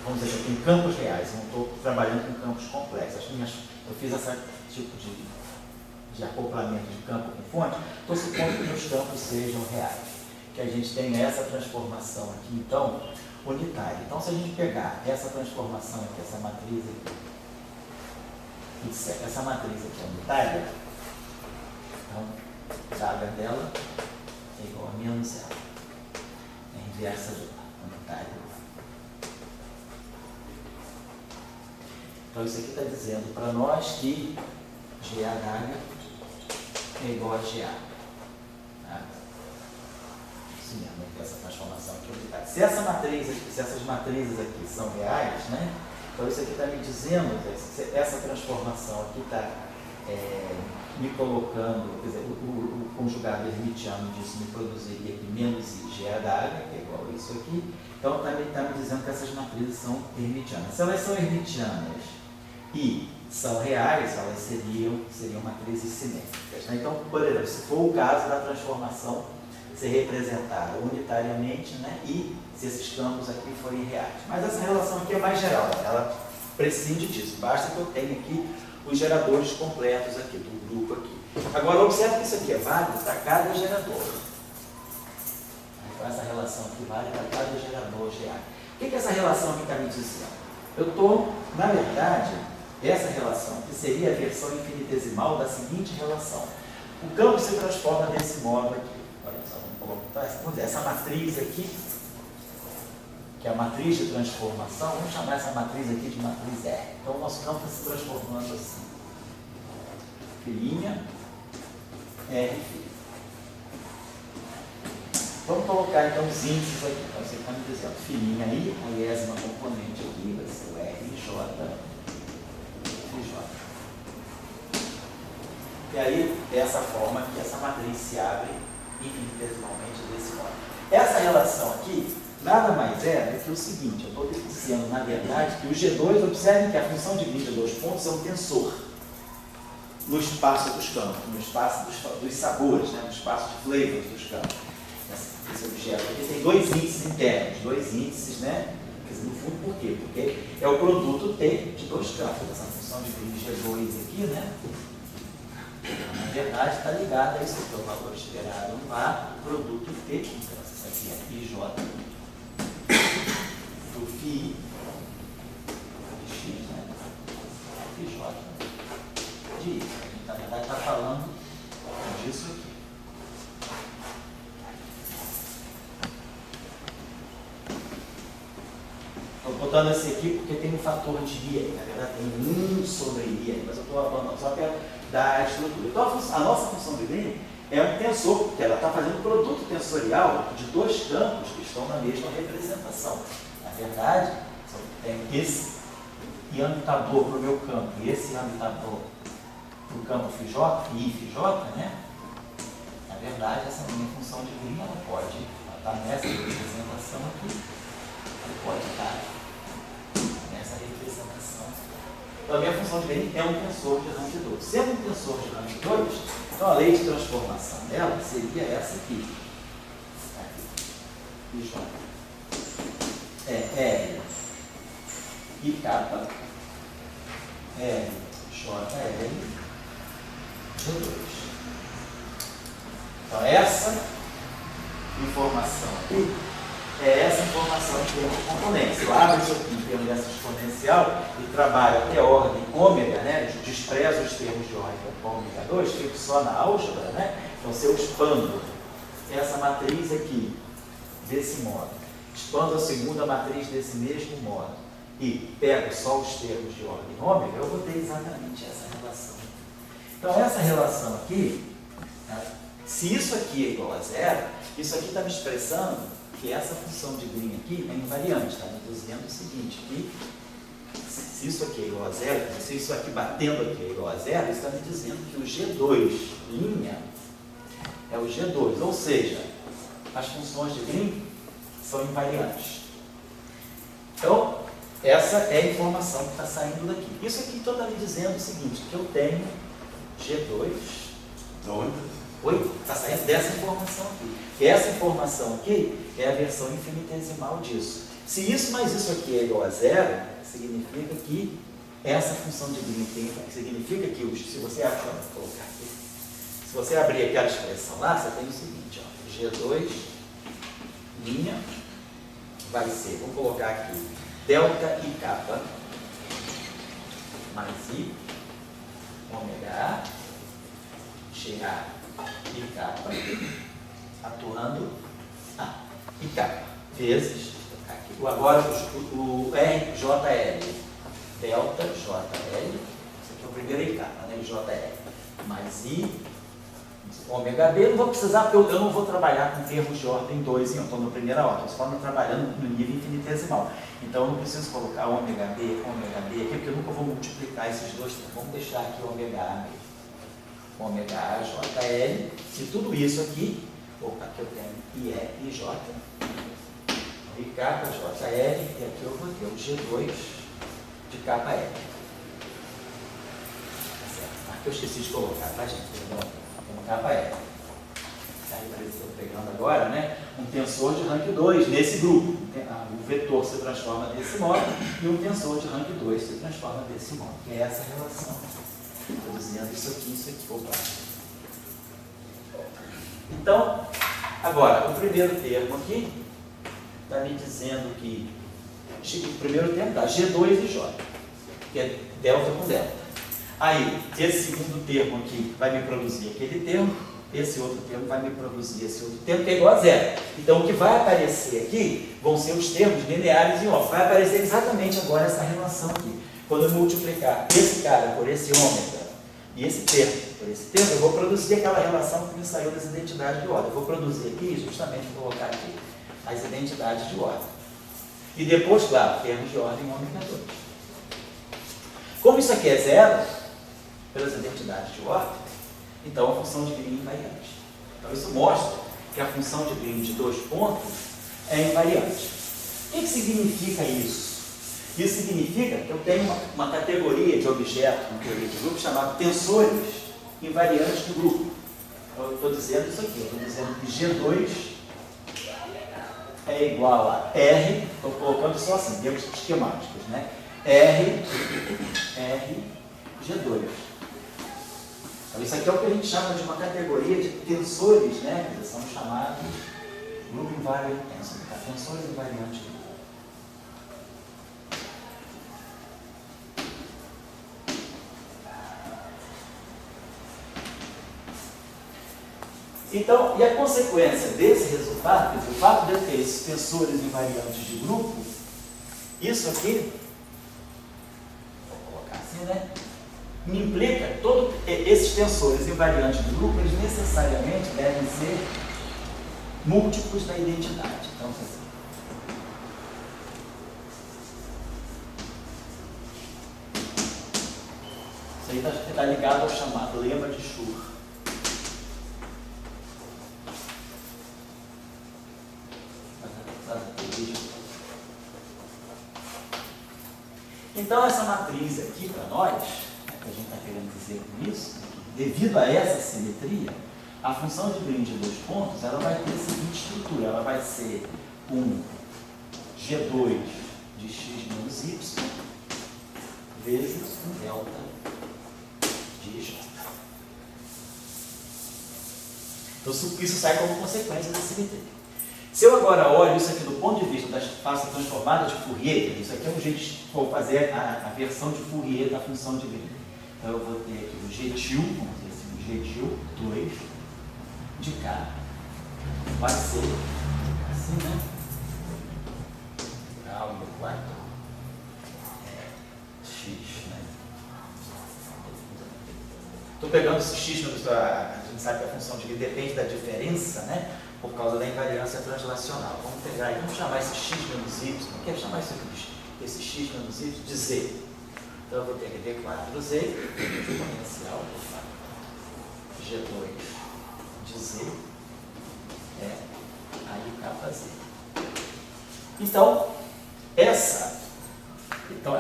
vamos dizer que eu tenho campos reais, eu não estou trabalhando com campos complexos. Eu fiz esse tipo de acoplamento de campo com fonte, estou supondo que meus campos sejam reais. Que a gente tenha essa transformação aqui, então, unitária. Então, se a gente pegar essa transformação aqui, essa matriz aqui unitária, então, H dela é igual a menos zero. É inversa de unitária. Então, isso aqui está dizendo para nós que GH é igual a GA. Tá? Isso mesmo, essa transformação aqui unitária. Se essas matrizes aqui são reais, né? Então, isso aqui está me dizendo, essa transformação aqui está me colocando, quer dizer, o conjugado hermitiano disso me produziria aqui menos IGH, que é igual a isso aqui. Então, está me dizendo que essas matrizes são hermitianas. Se elas são hermitianas e são reais, elas seriam matrizes simétricas. Né? Então, por exemplo, se for o caso da transformação ser representada unitariamente, né? E se esses campos aqui forem reais. Mas essa relação aqui é mais geral, ela prescinde disso. Basta que eu tenha aqui os geradores completos aqui, do grupo aqui. Agora, observe que isso aqui é válido para cada gerador. Então, essa relação aqui vale para cada gerador GA. O que essa relação aqui está me dizendo? Eu estou, na verdade, essa relação que seria a versão infinitesimal da seguinte relação. O campo se transforma desse modo aqui. Olha só, vamos dizer, essa matriz aqui, que é a matriz de transformação, vamos chamar essa matriz aqui de matriz R. Então, o nosso campo está se transformando assim. Filinha, R, vamos colocar então os índices aqui. Então, você está me dizendo, filinha aí, a iésima componente aqui vai ser o R, J, e aí, dessa forma que essa matriz se abre infinitesimalmente desse modo. Essa relação aqui nada mais é do que o seguinte, eu estou dizendo, na verdade, que o G2, observem que a função de green de dois pontos é um tensor no espaço dos campos, no espaço dos sabores, né? No espaço de flavors dos campos. Esse objeto aqui tem dois índices internos, dois índices, né? Quer dizer, no fundo, por quê? Porque é o produto T de dois campos. Essa função de green G2 aqui, né? Na verdade, está ligada a isso aqui, o valor esperado lá, produto T, então isso aqui é IJ do φ de x, né? IJ de y. A gente, na verdade, está falando disso aqui. Estou botando esse aqui porque tem um fator de I, na verdade tem 1 sobre I, mas eu estou abandonando só para dar a estrutura. Então a nossa função de green é um tensor, porque ela está fazendo um produto tensorial de dois campos que estão na mesma representação. Na verdade, tem esse iambitador para o meu campo e esse iambitador para o campo FJ, I, né? Na verdade, essa minha função de green, ela pode estar nessa representação aqui, ela pode estar nessa representação. Então, a minha função de green é um tensor de rank 2. Sendo um tensor de rank 2, então a lei de transformação dela seria essa aqui. IJ. R e capa R, J, L, G2. Então, essa informação aqui é essa informação em termos de componentes. Eu abro isso aqui em termos dessa exponencial e trabalho até ordem ômega, né? Eu desprezo os termos de ordem ômega 2, fico só na álgebra, né? Então, se eu expando essa matriz aqui, desse modo, expando a segunda matriz desse mesmo modo e pego só os termos de ordem ômega, eu vou ter exatamente essa relação. Então, essa relação aqui, né? Se isso aqui é igual a zero, isso aqui está me expressando que essa função de Green aqui é invariante, está me dizendo o seguinte, que se isso aqui é igual a zero, se isso aqui batendo aqui é igual a zero, isso está me dizendo que o G2 linha é o G2, ou seja, as funções de Green são invariantes. Então, essa é a informação que está saindo daqui. Isso aqui está me dizendo o seguinte, que eu tenho G2. Oi? Está saindo dessa informação aqui. E essa informação aqui é a versão infinitesimal disso. Se isso mais isso aqui é igual a zero, significa que essa função de Green significa que, se você achar, vou colocar aqui, se você abrir aquela expressão lá, você tem o seguinte, ó, G2 linha vai ser, vou colocar aqui, delta I kappa mais I ômega A GA I kappa atuando A I kappa vezes aqui. Agora o RJL delta JL, isso aqui é o primeiro I kappa, né? JL mais I ômega B, não vou precisar, porque eu não vou trabalhar com termos de ordem 2 em estou na primeira ordem, só estou trabalhando no nível infinitesimal. Então eu não preciso colocar ômega B aqui, porque eu nunca vou multiplicar esses dois termos. Vamos deixar aqui ômega A mesmo. Ômega A, JL, e tudo isso aqui, opa, aqui eu tenho IE e J, I kappa, JL, e aqui eu vou ter o G2 de kappa L. Tá certo? Aqui eu esqueci de colocar, tá, gente? Perdão. Kappa L. Aí estou pegando agora, né, um tensor de rank 2 nesse grupo. O vetor se transforma desse modo e um tensor de rank 2 se transforma desse modo. Que é essa relação. Estou dizendo isso aqui. Opa. Então, agora, o primeiro termo aqui está me dizendo que o primeiro termo dá G2 e J, que é delta com delta. Aí, esse segundo termo aqui vai me produzir aquele termo, esse outro termo vai me produzir esse outro termo, que é igual a zero. Então, o que vai aparecer aqui vão ser os termos lineares e óbvios. Vai aparecer exatamente agora essa relação aqui. Quando eu multiplicar esse cara por esse ômega e esse termo por esse termo, eu vou produzir aquela relação que me saiu das identidades de ordem. Eu vou produzir aqui, justamente vou colocar aqui, as identidades de ordem. E depois, claro, termos de ordem ômega 2. Como isso aqui é zero, pelas identidades de ordem, então a função de Green é invariante. Então isso mostra que a função de Green de 2 pontos é invariante. O que significa isso? Isso significa que eu tenho uma categoria de objetos, uma teoria de grupo, chamada tensores invariantes do grupo. Eu estou dizendo isso aqui, eu estou dizendo que G2 é igual a R, estou colocando só assim, termos esquemáticos, né? R, G2. Então, isso aqui é o que a gente chama de uma categoria de tensores, né? Eles são chamados grupo invariant tensor, tensores invariantes. Então, e a consequência desse resultado, o fato de eu ter esses tensores invariantes de grupo, isso aqui, vou colocar assim, né? Me implica que todos esses tensores invariantes do grupo, eles necessariamente devem ser múltiplos da identidade. Então, assim, isso aí está ligado ao chamado lema de Schur. Então, essa matriz aqui para nós, que a gente está querendo dizer com isso, devido a essa simetria, a função de Green de 2 pontos, ela vai ter a seguinte estrutura, ela vai ser um G2 de x menos y vezes um delta de j. Então, isso sai como consequência da simetria. Se eu agora olho isso aqui do ponto de vista das faças transformadas de Fourier, isso aqui é um jeito de fazer a versão de Fourier da função de Green. Então eu vou ter aqui o G-til, vamos dizer assim, o G-til 2 de K vai ser assim, né? K no 4 X, né? Estou pegando esse X, a gente sabe que a função de Green depende da diferença, né? por causa da invariância translacional. Vamos pegar aí, vamos chamar esse x menos y, não quero chamar esse x menos y de z. Então eu vou ter que d4z exponencial g2 de z aí kz. Então,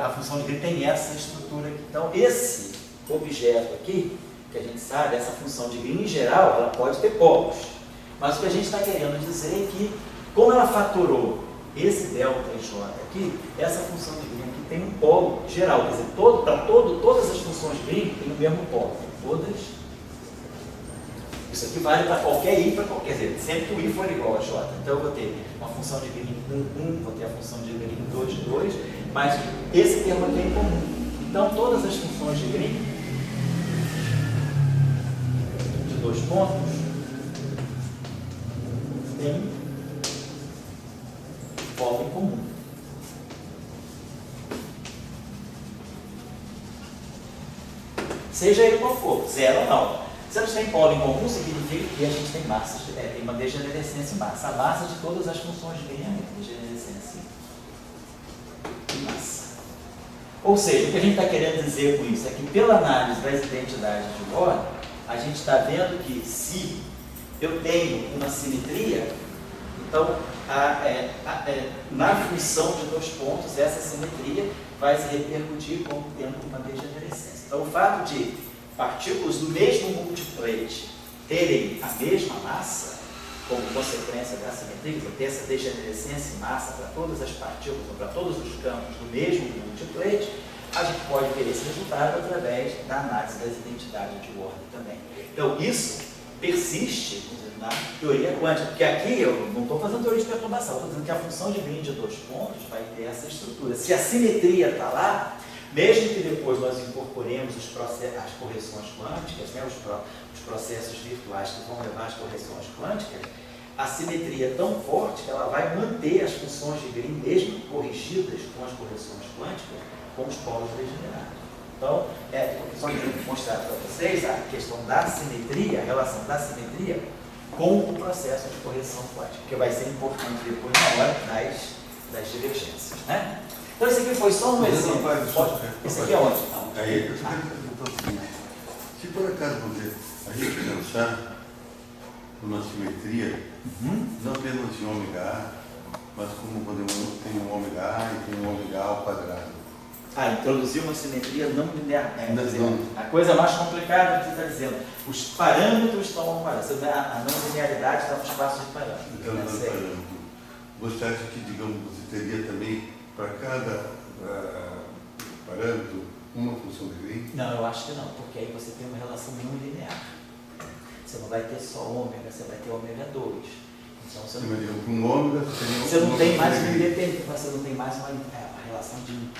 a função de green tem essa estrutura aqui. Então, esse objeto aqui, que a gente sabe, essa função de green em geral, ela pode ter polos. Mas o que a gente está querendo dizer é que, como ela fatorou esse delta j aqui, essa função de green aqui tem um polo geral. Quer dizer, todas as funções green têm o mesmo polo. Todas. Isso aqui vale para qualquer i, quer dizer, sempre que o i for igual a j. Então eu vou ter uma função de green 1, vou ter a função de green 2, mas esse termo aqui é em comum. Então todas as funções de green de 2 pontos têm polo em comum. Seja ele qual for, zero ou não. Se eles têm polo em comum, significa que a gente tem massas, tem uma degenerescência em massa. A massa de todas as funções de green é degenerescência em massa. Ou seja, o que a gente está querendo dizer com isso é que, pela análise das identidades de Born, a gente está vendo que se eu tenho uma simetria, então na função de 2 pontos, essa simetria vai se repercutir como tendo uma degenerescência. Então, o fato de partículas do mesmo multiplate terem a mesma massa, como consequência da simetria, ter essa degenerescência em massa para todas as partículas, ou para todos os campos do mesmo multiplate, a gente pode ver esse resultado através da análise das identidades de ordem também. Então, isso persiste na teoria quântica, porque aqui eu não estou fazendo teoria de perturbação, estou dizendo que a função de green de 2 pontos vai ter essa estrutura. Se a simetria está lá, mesmo que depois nós incorporemos as correções quânticas, né, os processos virtuais que vão levar às correções quânticas, a simetria é tão forte que ela vai manter as funções de green, mesmo corrigidas com as correções quânticas, com os polos degenerados. Então, só queria mostrar para vocês a questão da simetria, a relação da simetria com o processo de correção quântica, que vai ser importante depois na hora das divergências, né? Então, esse aqui foi só um exemplo. Esse aqui é onde? Aí, eu se por acaso a gente pensar numa simetria, não apenas em ômega A, mas como podemos ter um ômega A e tem um ômega A ao quadrado. Introduzir uma simetria não linear. A coisa mais complicada que você está dizendo, os parâmetros estão ao quadrado. A não linearidade está no espaço de parâmetros. Então, você acha que, digamos, você teria também para cada parâmetro uma função de green? Não, eu acho que não, porque aí você tem uma relação não linear. Você não vai ter só ômega, você vai ter ômega 2. Então você não tem mais uma independência, você não tem mais uma relação de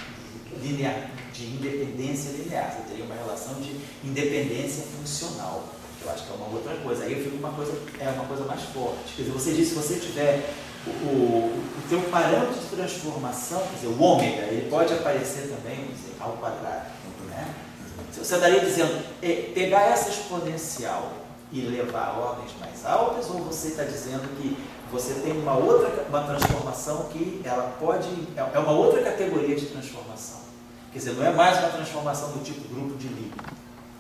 independência linear, você teria uma relação de independência funcional. Eu acho que é uma outra coisa. Aí eu fico uma coisa mais forte. Quer dizer, você diz, se você tiver o teu parâmetro de transformação, quer dizer, o ômega, ele pode aparecer também, vamos dizer, ao quadrado. Né? Você estaria dizendo, pegar essa exponencial e levar a ordens mais altas, ou você está dizendo que você tem uma transformação que ela pode, é uma outra categoria de transformação. Quer dizer, não é mais uma transformação do tipo grupo de Lie.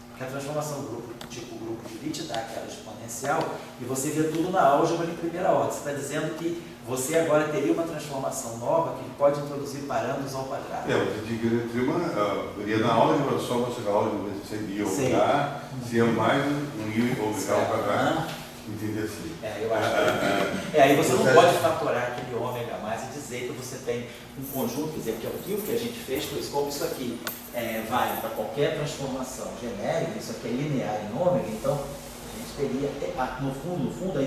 Porque a transformação do tipo grupo de Lie te dá aquela exponencial e você vê tudo na álgebra em primeira ordem. Você está dizendo que você agora teria uma transformação nova que pode introduzir parâmetros ao quadrado. Você iria na álgebra, só você na álgebra seria ômega, se é mais um i ômega ao quadrado. Entender assim. Eu acho que aí você não pode fatorar aquele ômega a mais e dizer que você tem um conjunto, quer dizer, que o que a gente fez foi como isso aqui vale para qualquer transformação genérica, isso aqui é linear em ômega, então a gente teria, no fundo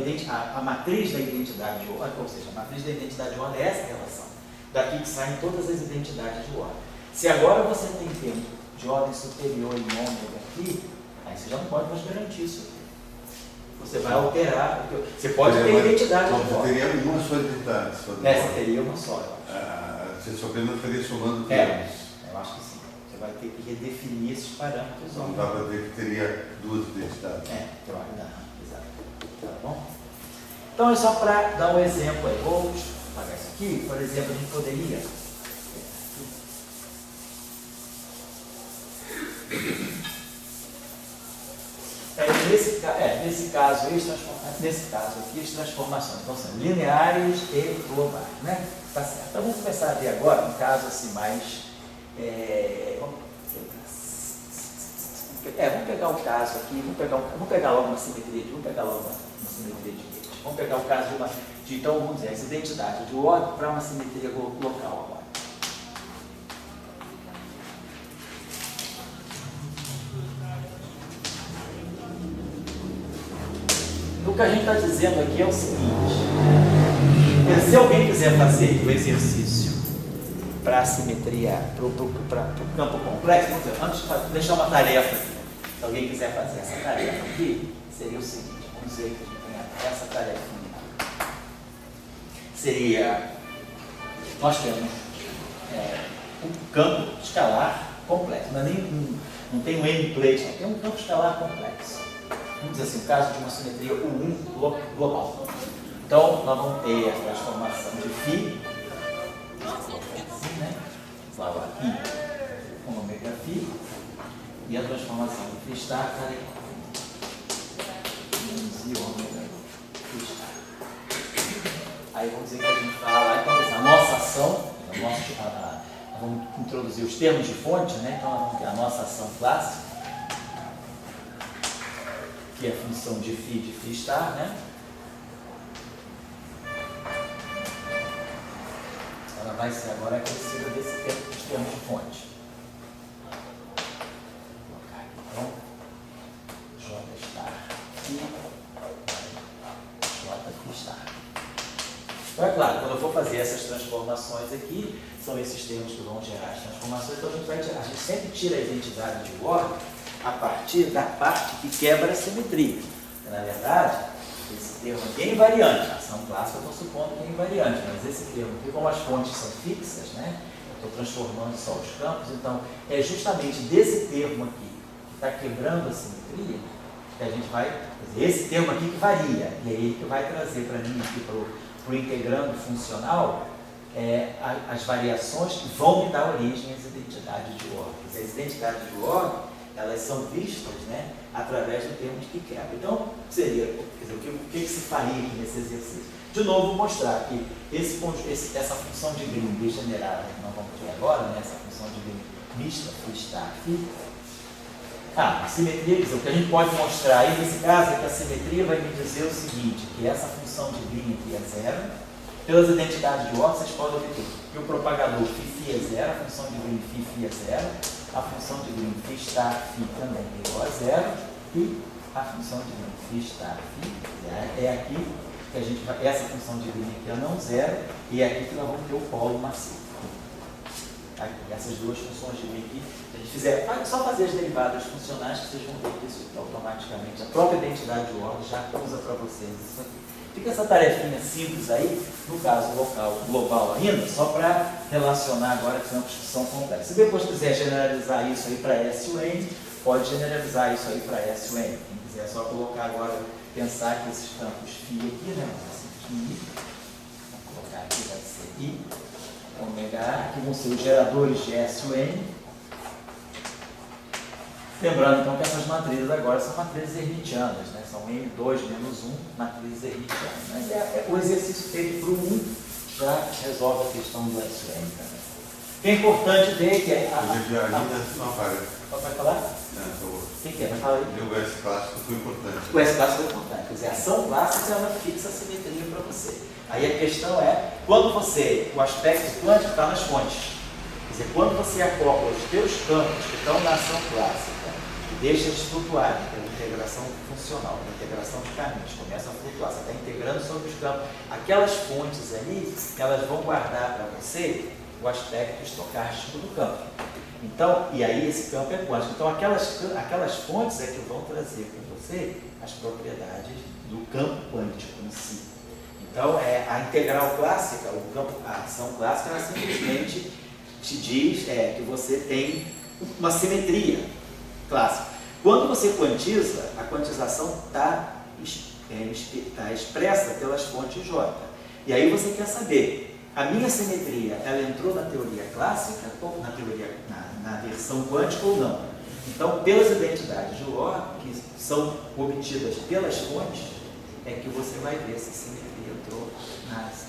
a matriz da identidade de ordem, ou seja, a matriz da identidade de ordem é essa relação. Daqui que saem todas as identidades de ordem. Se agora você tem tempo de ordem superior em ômega aqui, aí você já não pode mais garantir isso aqui. Você vai alterar, você pode ter identidade de ordem. Você teria uma só identidade. Você teria uma só, eu acho. Você só apenas estaria somando termos. Eu acho que sim. Você vai ter que redefinir esses parâmetros. Não dá para dizer que teria duas identidades. Exato. Tá bom? Então é só para dar um exemplo aí. Vou apagar isso aqui. Por exemplo, a gente poderia... nesse caso aqui, as transformações então, são lineares e globais, né? Tá certo. Então vamos começar a ver agora um caso assim mais... vamos pegar o caso aqui, vamos pegar logo uma simetria de redes. Vamos pegar o caso então vamos dizer, essa identidade de ordem para uma simetria local agora. O que a gente está dizendo aqui é o seguinte: se alguém quiser fazer o exercício para a simetria, para o campo complexo, vamos dizer, antes de deixar uma tarefa aqui, se alguém quiser fazer essa tarefa aqui, seria o seguinte, vamos dizer que a gente tem essa tarefinha. Seria, nós temos um campo escalar complexo, não tem um n-plate, não, tem um campo escalar complexo. Vamos dizer assim, o caso de uma simetria U1 global. Então, nós vamos ter a transformação de φ, assim, né? Lá, I com ômega φ, e a transformação de φ está menos I ômega φ. Aí vamos dizer que a gente fala, então, a nossa ação, vamos introduzir os termos de fonte, né? Então, nós vamos ter a nossa ação clássica, que é a função de φ estar, né? Ela vai ser agora acrescida desse termo dos termos de fonte. Vou colocar aqui, então, J estar e J estar. Então é claro, quando eu for fazer essas transformações aqui, são esses termos que vão gerar as transformações, então a gente sempre tira a identidade de ordem a partir da parte que quebra a simetria. Porque, na verdade, esse termo aqui é invariante. A ação clássica eu estou supondo que é invariante, mas esse termo aqui, como as fontes são fixas, né, eu estou transformando só os campos, então é justamente desse termo aqui, que está quebrando a simetria, que a gente vai fazer esse termo aqui que varia, e é ele que vai trazer para mim aqui para o integrando funcional as variações que vão me dar origem às identidades de ordem. As identidades de ordem, elas são vistas, né, através do termo de que quebra. Então, seria, quer dizer, o que se faria aqui nesse exercício? De novo, mostrar que essa função de Green degenerada que nós vamos ter agora, né, essa função de Green mista, estar aqui, simetria, o que a gente pode mostrar aí nesse caso é que a simetria vai me dizer o seguinte, que essa função de Green aqui é zero. Pelas identidades de ordem, vocês podem obter que o propagador φ é zero, a função de Green φ é zero, a função de Green φ estar φ também é igual a zero, e a função de Green φ estar φ é aqui que a gente vai, essa função de Green aqui é não zero, e é aqui que nós vamos ter o polo massivo. Aqui, essas duas funções de Green aqui, se a gente fizer, só fazer as derivadas funcionais que vocês vão ver que isso automaticamente, a própria identidade de ordem já usa para vocês isso aqui. Fica essa tarefinha simples aí, no caso local, global ainda, só para relacionar agora que campos que são complexos. Se depois quiser generalizar isso aí para S e o N, pode generalizar isso aí para S e o N. Quem quiser só colocar agora, pensar que esses campos φ aqui, né? Vamos colocar aqui, vai ser I, ômega A, que vão ser os geradores de S e o N. Lembrando então que essas matrizes agora são matrizes hermitianas, né? São M2 menos 1 matrizes hermitianas. Mas o exercício feito para o 1 já resolve a questão do SN também. O que é importante ver que é. Não apaga. Vai falar? Não, o que é? Vai falar aí? O S clássico foi importante. O S clássico foi importante. Quer dizer, a ação clássica ela fixa a simetria para você. Aí a questão é, quando o aspecto quântico está nas fontes. Quer dizer, quando você acopla os teus campos que estão na ação clássica, deixa de flutuar pela integração funcional, pela integração de caminhos, começa a flutuar, você está integrando sobre os campos. Aquelas fontes ali, elas vão guardar para você o aspecto estocástico do campo. Então, e aí esse campo é quântico. Então, aquelas fontes é que vão trazer para você as propriedades do campo quântico em si. Então, a integral clássica, a ação clássica, ela simplesmente te diz que você tem uma simetria clássica. Quando você quantiza, a quantização está está expressa pelas fontes J. E aí você quer saber, a minha simetria, ela entrou na teoria clássica, ou na versão quântica ou não? Então, pelas identidades de Lore, que são obtidas pelas fontes, é que você vai ver se a simetria entrou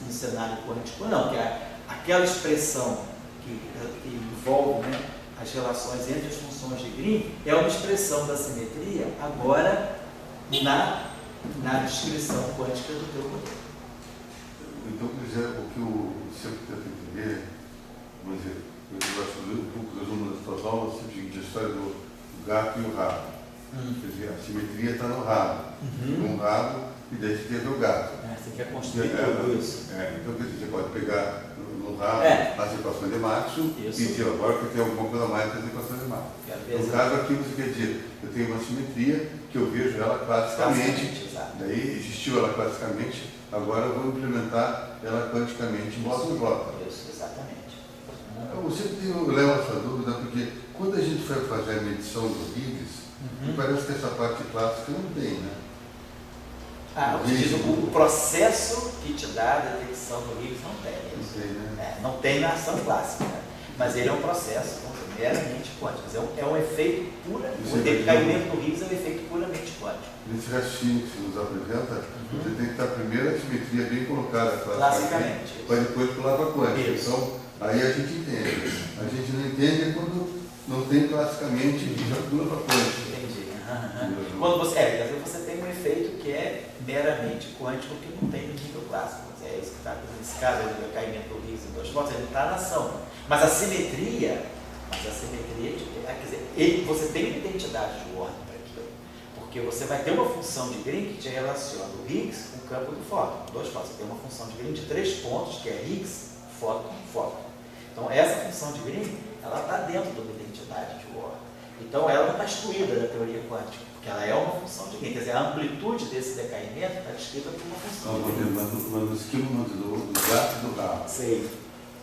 no cenário quântico ou não, que é aquela expressão que envolve, né, as relações entre as funções de Green, é uma expressão da simetria agora na descrição quântica do teu modelo. Então, quer dizer, o que eu sempre tento entender, vamos dizer, eu gosto um pouco das uma das tuas aulas, é o seguinte, a história do gato e o rabo. Quer dizer, a simetria está no rabo. Um rabo e daí você tem o gato. Você quer construir tudo isso. Então, quer dizer, você pode pegar no rabo as equações de Maxwell e dizer, agora que eu tenho alguma coisa mais que as equações de Maxwell. No caso aqui, você quer dizer, eu tenho uma simetria que eu vejo ela classicamente. Daí existiu ela classicamente, agora eu vou implementar ela quanticamente em bloco de bloco. Isso, exatamente. Eu sempre levo essa dúvida, porque quando a gente foi fazer a medição do Higgs, parece que essa parte clássica não tem, né? O processo que te dá a detecção do Higgs não tem isso. Não tem, né? Não tem na ação clássica, mas ele é um processo meramente quântico. É um efeito puramente. O decaimento do Higgs é um efeito puramente quântico. Nesse raciocínio que você nos apresenta, você tem que estar primeiro a simetria bem colocada classicamente, para depois pular para a quântica. Então, aí a gente entende. A gente não entende quando não tem classicamente e já pula para a quântica. Entendi. Quando você tem um efeito que é meramente quântico, que não tem no nível clássico. É isso que está acontecendo. Nesse caso, o decaimento do Higgs em 2 pontos, ele está na ação. Mas a simetria, quer dizer, você tem uma identidade de ordem para aquilo. Porque você vai ter uma função de Green que te relaciona o Higgs com o campo do fóton. 2 pontos. Você tem uma função de Green de 3 pontos, que é Higgs, fóton, fóton. Então, essa função de Green, ela está dentro de uma identidade de ordem. Então, ela não está excluída da teoria quântica, porque ela é uma função de Green. Quer dizer, a amplitude desse decaimento está descrita por uma função de Green. Mas no esquema do gato e do rabo, sei.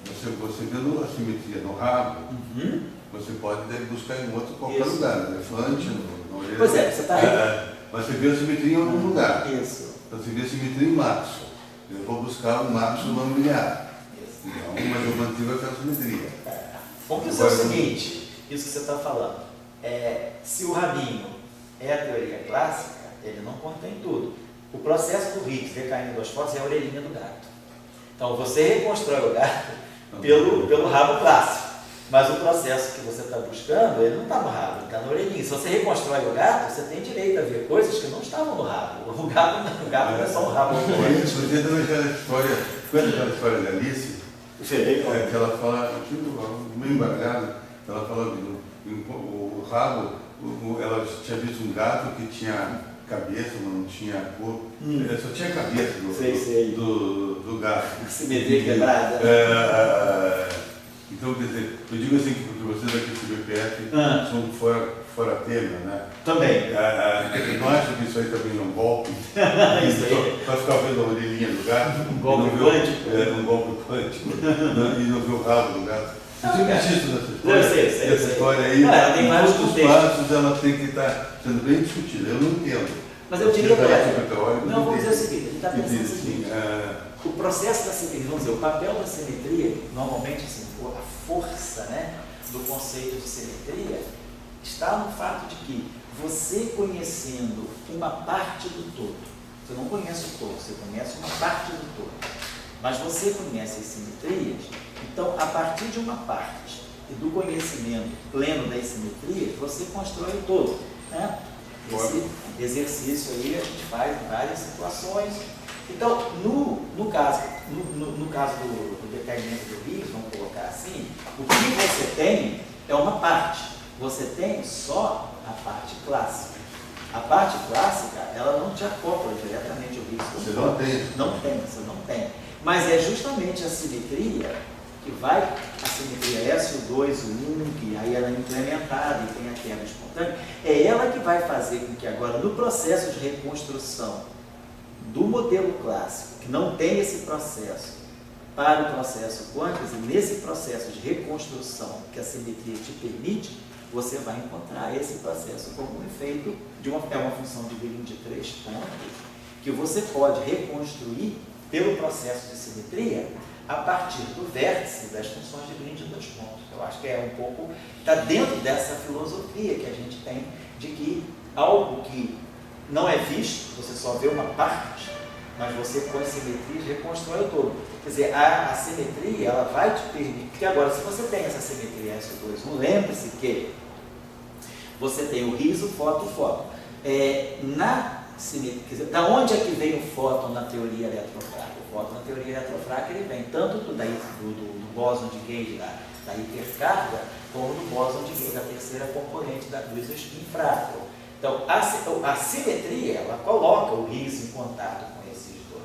Você vendo a simetria no rabo, você pode buscar em qualquer lugar, no elefante, no orelha. Pois é, você está aí. Mas você vê a simetria em algum lugar. Isso. Você vê a simetria em Maxwell. Eu vou buscar o Maxwell no linear. Então, mas eu mantive aquela simetria. Vamos dizer o seguinte, isso que você está falando. Se o rabinho é a teoria clássica, ele não contém tudo. O processo do Higgs decaindo em 2 pontos é a orelhinha do gato. Então, você reconstrói o gato pelo rabo clássico. Mas o processo que você está buscando, ele não está no rabo, ele está na orelhinha. Se você reconstrói o gato, você tem direito a ver coisas que não estavam no rabo. O gato não é só um rabo. Você também aquela história, quando aquela história da Alice, que ela fala, meio embargado, ela fala o rabo, ela tinha visto um gato que tinha cabeça, mas não tinha corpo. Só tinha a cabeça do gato. Simetria quebrada. Então, quer dizer, eu digo assim que porque vocês aqui do CBPF são fora tema, né? Também. Não acho que isso aí também é um golpe? Isso aí. Para ficar vendo a orelhinha do gato. Um golpe quântico. Um golpe quântico. E não ver o rabo do gato. Eu sempre insisto nessa história. Eu sei. Essa história aí, ela tem vários contextos. passos, ela tem que estar sendo bem discutida. Eu não entendo. Mas eu diria para ela. Não, vamos dizer o seguinte, a gente está pensando o seguinte. O processo da simetria, vamos dizer, o papel da simetria, normalmente, assim, a força, né, do conceito de simetria está no fato de que você conhecendo uma parte do todo, você não conhece o todo, você conhece uma parte do todo, mas você conhece as simetrias, então a partir de uma parte e do conhecimento pleno das simetrias, você constrói o todo, né? Esse exercício aí a gente faz em várias situações. Então, no caso do decaimento do Higgs, vamos colocar assim, o que você tem é uma parte. Você tem só a parte clássica. A parte clássica, ela não te acopla diretamente ao Higgs. Você não tem. Você não tem. Mas é justamente a simetria que vai, a simetria S, o 2, o 1, que aí ela é implementada e tem a quebra espontânea, é ela que vai fazer com que agora, no processo de reconstrução do modelo clássico, que não tem esse processo, para o processo quântico, e nesse processo de reconstrução que a simetria te permite, você vai encontrar esse processo como um efeito de uma função de Green de 3 pontos, que você pode reconstruir pelo processo de simetria a partir do vértice das funções de Green de dois pontos. Eu acho que é um pouco, está dentro dessa filosofia que a gente tem de que algo que não é visto, você só vê uma parte, mas você com as simetrias reconstrói o todo. Quer dizer, a simetria, ela vai te permitir, porque agora, se você tem essa simetria S2, lembre-se que você tem o riso, foto e foto. Na simetria, quer dizer, da onde é que vem o fóton na teoria eletrofrágil? O fóton na teoria eletrofrágil, ele vem tanto do bóson de Gauge, da hipercarga, como do bóson de Gauge, da terceira componente dos spin frágil. Então, a simetria, ela coloca o riso em contato com esses dois.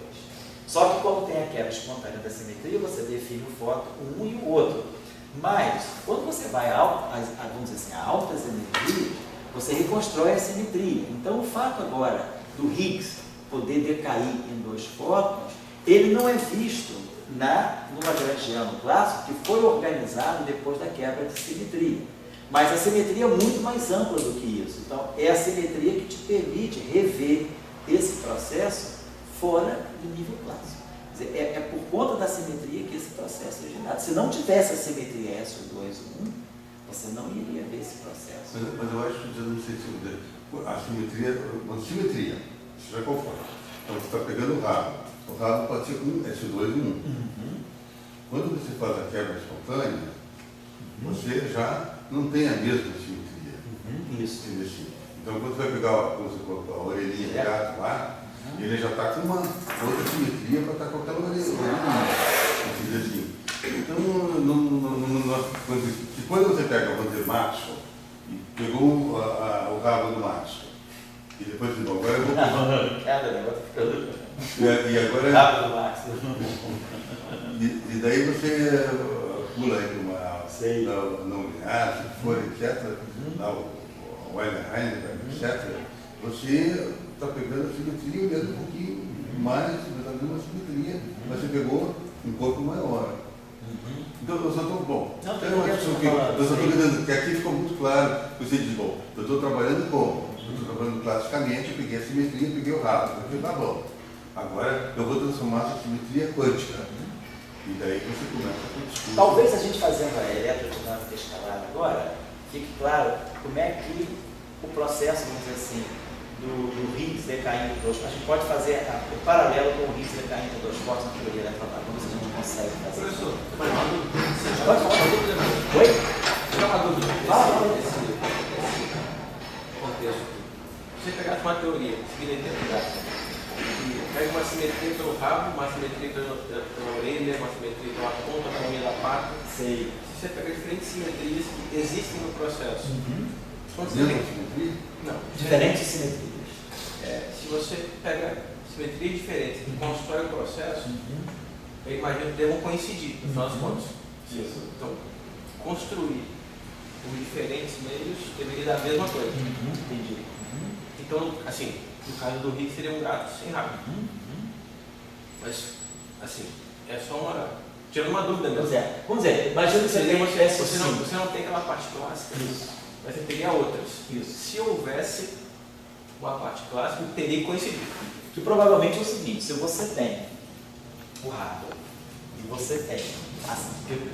Só que quando tem a quebra espontânea da simetria, você define o fóton um e o outro. Mas, quando você vai vamos dizer assim, a altas energias, você reconstrói a simetria. Então, o fato agora do Higgs poder decair em dois fótons, ele não é visto no lagrangiano clássico, que foi organizado depois da quebra de simetria. Mas a simetria é muito mais ampla do que isso. Então, é a simetria que te permite rever esse processo fora do nível clássico. Quer dizer, é por conta da simetria que esse processo é gerado. Se não tivesse a simetria S2, 1, você não iria ver esse processo. Mas eu acho que eu não sei se a simetria, uma simetria, seja qual for. Então você está pegando o rabo pode ser um S2 e 1. Quando você faz a quebra espontânea, você já não tem a mesma simetria. Isso. Então quando você vai pegar a orelhinha de gato lá, ele já está com uma outra simetria para estar com aquela orelhinha. Assim. Então, quando você pega, vamos dizer, Maxwell, e pegou o rabo do Maxwell, e depois de novo, agora eu vou pegar. E agora. Rabo do Maxwell. E daí você pula aí para uma não linear, se for, etc. Lá o Weiler, etc. Você está pegando a simetria, olhando um pouquinho mais, mas a mesma simetria, mas você pegou um corpo maior. Então, eu só estou, bom, eu só estou dizendo que aqui ficou muito claro, você diz, bom, eu estou trabalhando como? Eu estou trabalhando classicamente, eu peguei a simetria, peguei o rabo, eu falei, tá bom. Agora eu vou transformar essa simetria quântica. E daí você começa a discutir. Talvez a gente fazendo a eletrodinâmica escalar agora, fique claro como é que o processo, vamos dizer assim, do Higgs decaindo em dois, a gente pode fazer o paralelo com o Higgs decaindo em dois fótons na teoria eletromagnética, como a gente consegue fazer. Professor, pode falar uma dúvida? Pode falar uma dúvida? Oi? Tirar uma dúvida. Fala. Esse contexto. Se você pegasse uma teoria, seguindo a identidade, e pega uma simetria pelo rabo, uma simetria pela orelha, uma simetria pela ponta, pela meia da pata. Sei. Se você pega diferentes simetrias que existem no processo. Quando você Mesma tem... simetria? Não. Diferentes simetrias. Se você pega simetrias diferentes e constrói o processo, eu imagino que devam coincidir, no final das contas. Então, construir os diferentes meios deveria dar a mesma coisa. Entendi. Então, assim, no caso do Higgs seria um gato sem rabo. Mas, assim, é só uma... tirando uma dúvida mesmo. Vamos dizer, imagina que você tem uma espécie você não tem aquela parte clássica, mas você teria outras. Isso. Se houvesse uma parte clássica, teria que coincidir. Que provavelmente é o seguinte, se você tem o rabo e você tem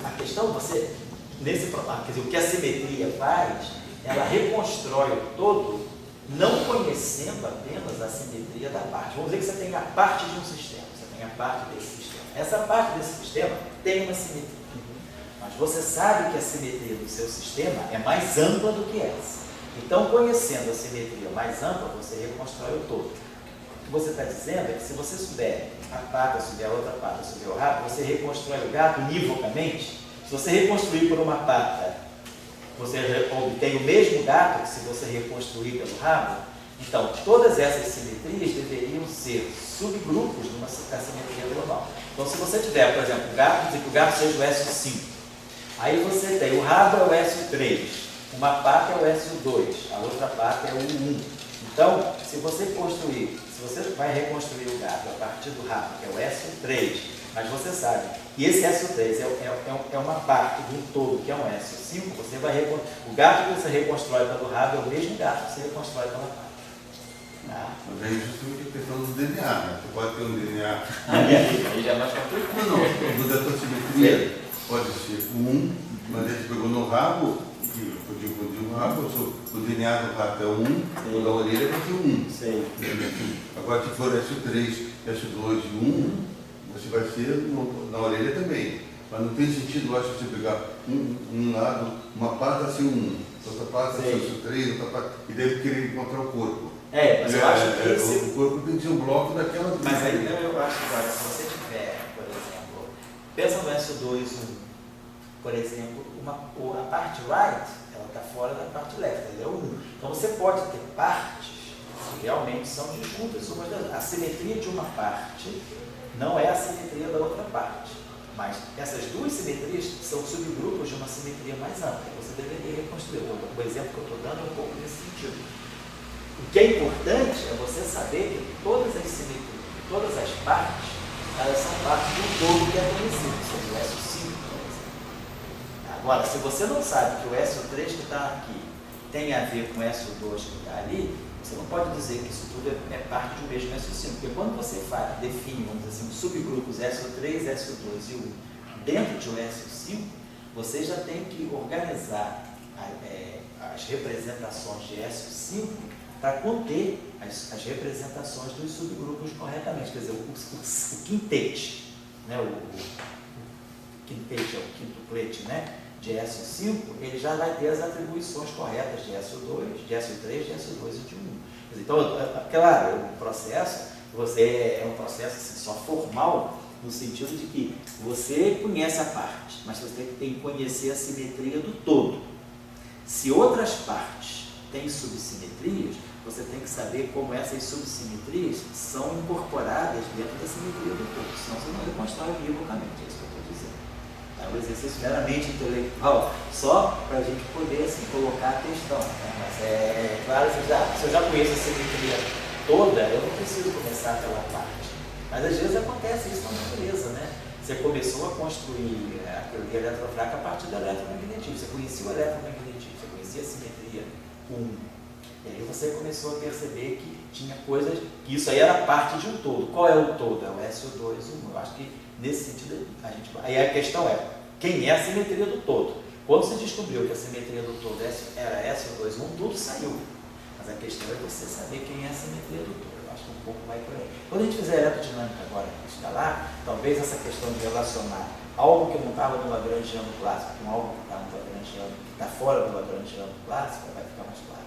a questão, você, nesse problema, quer dizer, o que a simetria faz, ela reconstrói o todo, não conhecendo apenas a simetria da parte. Vamos dizer que você tem a parte de um sistema, você tem a parte desse sistema. Essa parte desse sistema tem uma simetria, mas você sabe que a simetria do seu sistema é mais ampla do que essa. Então, conhecendo a simetria mais ampla, você reconstrói o todo. O que você está dizendo é que se você souber a pata, souber a outra pata, souber o rabo, você reconstrói o gato univocamente. Se você reconstruir por uma pata, você obtém o mesmo gato que se você reconstruir pelo rabo. Então, todas essas simetrias deveriam ser subgrupos da simetria global. Então, se você tiver, por exemplo, o gato, dizer que o gato seja o S5. Aí você tem o rabo é o S3, uma pata é o S2, a outra pata é o U1. Então, se você vai reconstruir o gato a partir do rabo, que é o S3, mas você sabe que esse S3 é uma parte de um todo, que é um S5, o gato que você reconstrói pelo rabo é o mesmo gato que você reconstrói pela pata. Mas aí justamente a questão do DNA, né? Você pode ter um DNA. Aí já é mais complicado. Não, o da tua simetria pode ser 1, mas aí você pegou no rabo, que podia confundir o rabo, o DNA do rato é 1, o da orelha vai ser 1. Sei. Agora, se for S3, S2 e 1, você vai ser na orelha também. Mas não tem sentido, eu acho, você pegar um lado, uma parte vai ser 1, outra parte vai ser 3, outra parte, e deve querer encontrar o corpo. Mas eu acho que o corpo tem que ser um bloco daquela. Mas aí eu acho que, olha, se você tiver, por exemplo, pensa no S2, por exemplo, a parte right, ela está fora da parte left, ela é o 1. Então você pode ter partes que realmente são disjuntas. A simetria de uma parte não é a simetria da outra parte. Mas essas duas simetrias são subgrupos de uma simetria mais ampla. Você deveria reconstruir. O exemplo que eu estou dando é um pouco nesse sentido. O que é importante é você saber que todas as simetrias, todas as partes, elas são partes de um todo que é conhecido, seja o S5, por exemplo. Agora, se você não sabe que o SO3 que está aqui tem a ver com o SO2 que está ali, você não pode dizer que isso tudo é parte de um mesmo SO5, porque quando você define, vamos dizer assim, subgrupos SO3, SO2 e 1 dentro de um SO5, você já tem que organizar as representações de SO5 para conter as representações dos subgrupos corretamente. Quer dizer, o quintete, né? o quintete é o quintuplete, né? De SO5, ele já vai ter as atribuições corretas de SO2, de SO3, de SO2 e de 1. Então, claro, o processo, é um processo assim, só formal, no sentido de que você conhece a parte, mas você tem que conhecer a simetria do todo. Se outras partes têm subsimetrias, você tem que saber como essas subsimetrias são incorporadas dentro da simetria do todo, senão você não reconstrói univocamente, é isso que eu estou dizendo. É um exercício meramente intelectual, só para a gente poder assim, colocar a questão. Né? Mas claro, se eu já conheço a simetria toda, eu não preciso começar pela parte. Mas às vezes acontece isso na natureza, né? Você começou a construir a teoria eletrofrágica a partir do eletromagnetismo, você conhecia o eletromagnetismo, você conhecia a simetria 1. E aí você começou a perceber que tinha coisas, que isso aí era parte de um todo. Qual é o todo? É o SO2 e 1. Eu acho que nesse sentido, aí a questão é, quem é a simetria do todo? Quando você descobriu que a simetria do todo era SO2 e 1, tudo saiu. Mas a questão é você saber quem é a simetria do todo. Eu acho que um pouco vai por aí. Quando a gente fizer eletrodinâmica agora escalar, talvez essa questão de relacionar algo que não estava no lagrangiano clássico com algo que está no lagrangiano, que está fora do lagrangiano clássico, vai ficar mais claro.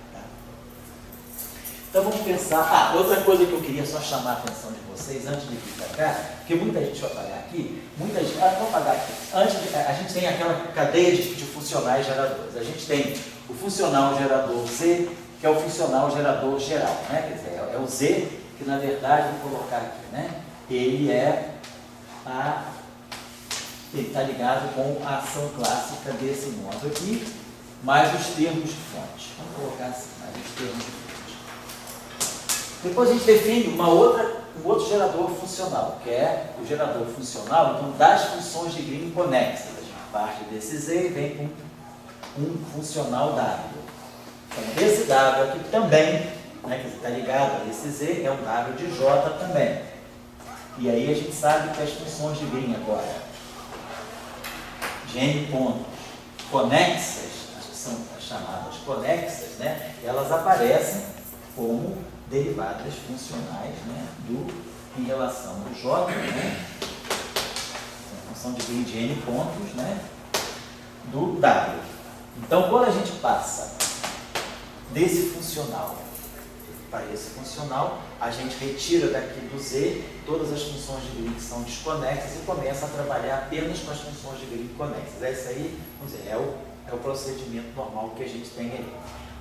Então vamos pensar, outra coisa que eu queria só chamar a atenção de vocês antes de vir para cá, porque muita gente vai pagar aqui, vamos pagar aqui. A gente tem aquela cadeia de funcionais geradores. A gente tem o funcional gerador Z, que é o funcional gerador geral, né? Quer dizer, é o Z que na verdade, vou colocar aqui, né? Ele está ligado com a ação clássica desse modo aqui, mais os termos de fonte. Vamos colocar assim, mais os termos de fonte. Depois a gente define um outro gerador funcional, que é o gerador funcional então, das funções de Green conexas. A gente parte desse Z e vem com um funcional W. Então, esse W aqui também, né, que está ligado a esse Z, é um W de J também. E aí a gente sabe que as funções de Green agora, de N pontos, conexas, são chamadas conexas, né, elas aparecem como derivadas funcionais, né, em relação ao J, né, a função de Green de N pontos, né, do W. Então, quando a gente passa desse funcional para esse funcional, a gente retira daqui do Z todas as funções de Green que são desconexas e começa a trabalhar apenas com as funções de Green conexas. Esse aí, vamos dizer, é o procedimento normal que a gente tem aí.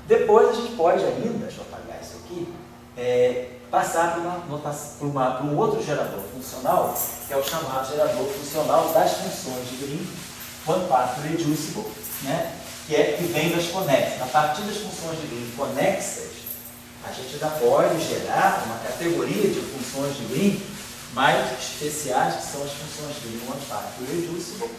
Depois a gente pode ainda, deixa eu apagar isso aqui, passar para um outro gerador funcional, que é o chamado gerador funcional das funções de Green, one-part reducible, né, que vem das conexas. A partir das funções de Green conexas, a gente já pode gerar uma categoria de funções de Green mais especiais, que são as funções de Green one-part reducible,